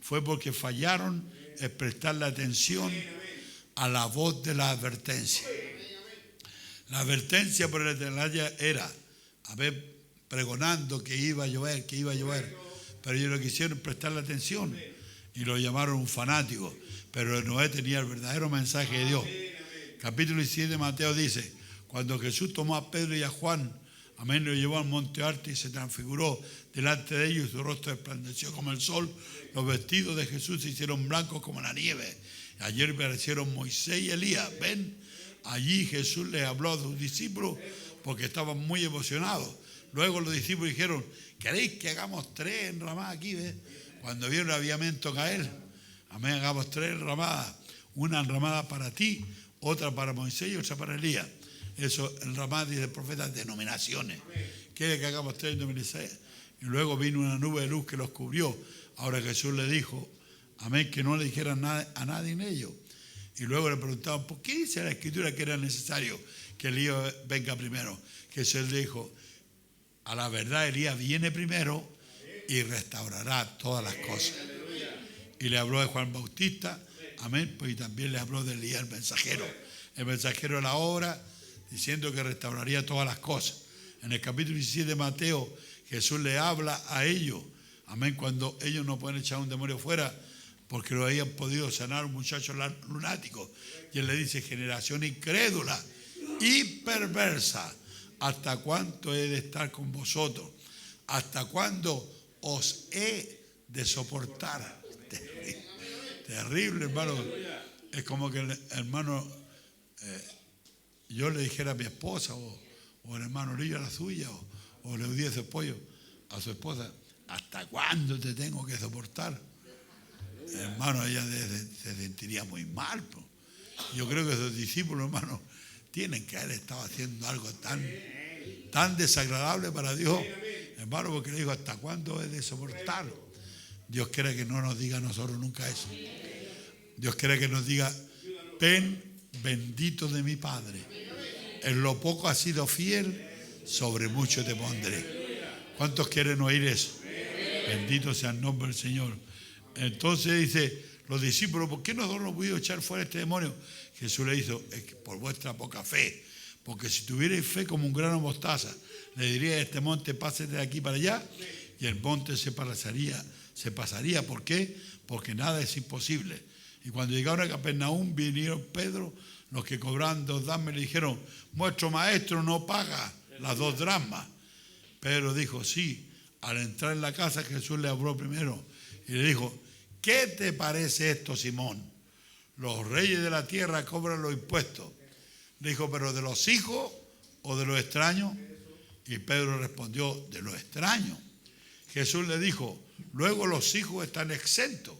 Fue porque fallaron en prestarle atención a la voz de la advertencia. La advertencia por el Atalaya era, a ver, pregonando que iba a llover, pero ellos no quisieron prestarle atención y lo llamaron un fanático, pero Noé tenía el verdadero mensaje de Dios. Capítulo 17 de Mateo dice, cuando Jesús tomó a Pedro y a Juan, amén, lo llevó al monte alto y se transfiguró delante de ellos y su rostro resplandeció como el sol, los vestidos de Jesús se hicieron blancos como la nieve. Ayer aparecieron Moisés y Elías, ven, allí Jesús les habló a sus discípulos porque estaban muy emocionados. Luego los discípulos dijeron, ¿queréis que hagamos 3 enramadas aquí? ¿Ves? Cuando vieron el avivamiento caer, amén, hagamos 3 enramadas, una enramada para ti, otra para Moisés y otra para Elías. Eso, enramadas, dice el profeta, denominaciones. Quiere que hagamos 3 denominaciones. Y luego vino una nube de luz que los cubrió. Ahora Jesús le dijo, amén, que no le dijeran nada a nadie en ello. Y luego le preguntaban, ¿por qué dice la Escritura que era necesario que Elías venga primero? Jesús le dijo, a la verdad Elías viene primero y restaurará todas las cosas. Y le habló de Juan Bautista, amén, pues y también le habló de Elías el mensajero de la obra, diciendo que restauraría todas las cosas. En el capítulo 17 de Mateo, Jesús le habla a ellos, amén, cuando ellos no pueden echar un demonio fuera, porque lo habían podido sanar un muchacho lunático. Y él le dice, generación incrédula y perversa, ¿hasta cuánto he de estar con vosotros? ¿Hasta cuándo os he de soportar? Terrible, hermano. Es como que el hermano, yo le dijera a mi esposa, o el hermano Lillo a la suya, o le diese apoyo a su esposa, ¿hasta cuándo te tengo que soportar? Hermano, ella se sentiría muy mal. Pues. Yo creo que sus discípulos, hermano, tienen que haber estado haciendo algo tan desagradable para Dios, hermano, porque le digo, ¿hasta cuándo he de soportar? Dios quiere que no nos diga a nosotros nunca eso. Dios quiere que nos diga, ven bendito de mi Padre, en lo poco has sido fiel, sobre mucho te pondré. ¿Cuántos quieren oír eso? Bendito sea el nombre del Señor. Entonces dice, los discípulos, ¿por qué nosotros no pudimos echar fuera este demonio? Jesús le hizo, es que por vuestra poca fe, porque si tuvierais fe como un grano de mostaza, le diría a este monte, pase de aquí para allá, y el monte se pasaría. ¿Por qué? Porque nada es imposible. Y cuando llegaron a Capernaum, vinieron Pedro, los que cobraban 2 dracmas, le dijeron, vuestro maestro no paga las 2 dracmas. Pedro dijo, sí. Al entrar en la casa, Jesús le habló primero y le dijo, ¿qué te parece esto, Simón? Los reyes de la tierra cobran los impuestos. Le dijo, ¿pero de los hijos o de los extraños? Y Pedro respondió, de los extraños. Jesús le dijo, luego los hijos están exentos,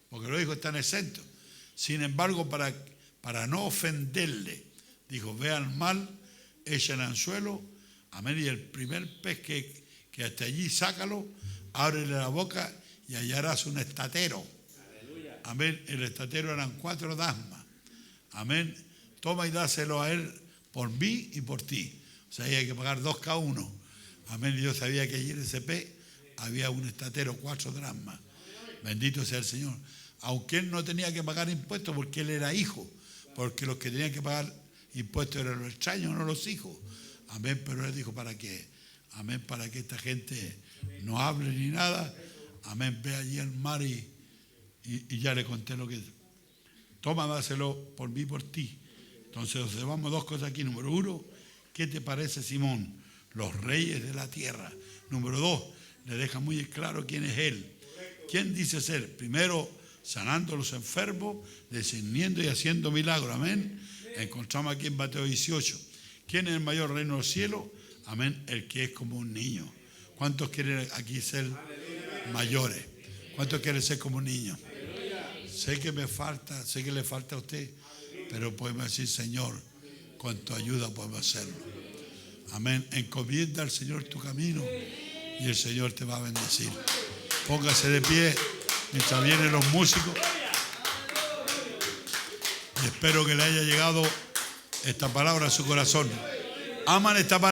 porque los hijos están exentos. Sin embargo, para no ofenderle, dijo, vean mal, echen anzuelo, amén, y el primer pez que hasta allí sácalo, ábrele la boca y hallarás un estatero. Amén, el estatero eran 4 dracmas. Amén, toma y dáselo a él por mí y por ti. O sea, hay que pagar 2 cada uno. Amén, y yo sabía que allí en ese pez había un estatero, 4 dracmas. Bendito sea el Señor. Aunque él no tenía que pagar impuestos porque él era hijo, porque los que tenían que pagar impuestos eran los extraños, no los hijos. Amén, pero él dijo, ¿para qué? Amén, para que esta gente no hable ni nada. Amén, ve allí al mar y ya le conté lo que es. Toma, dáselo por mí y por ti. Entonces observamos 2 cosas aquí. Número 1, ¿qué te parece, Simón? Los reyes de la tierra. Número 2, le deja muy claro quién es él. ¿Quién dice ser? Primero, sanando a los enfermos, discerniendo y haciendo milagros. Amén. Encontramos aquí en Mateo 18. ¿Quién es el mayor reino del cielo? Amén. El que es como un niño. ¿Cuántos quieren aquí ser mayores? ¿Cuántos quieren ser como un niño? Sé que me falta, sé que le falta a usted, pero podemos decir, Señor, con tu ayuda podemos hacerlo. Amén. Encomienda al Señor tu camino y el Señor te va a bendecir. Póngase de pie mientras vienen los músicos. Y espero que le haya llegado esta palabra a su corazón. Aman esta palabra.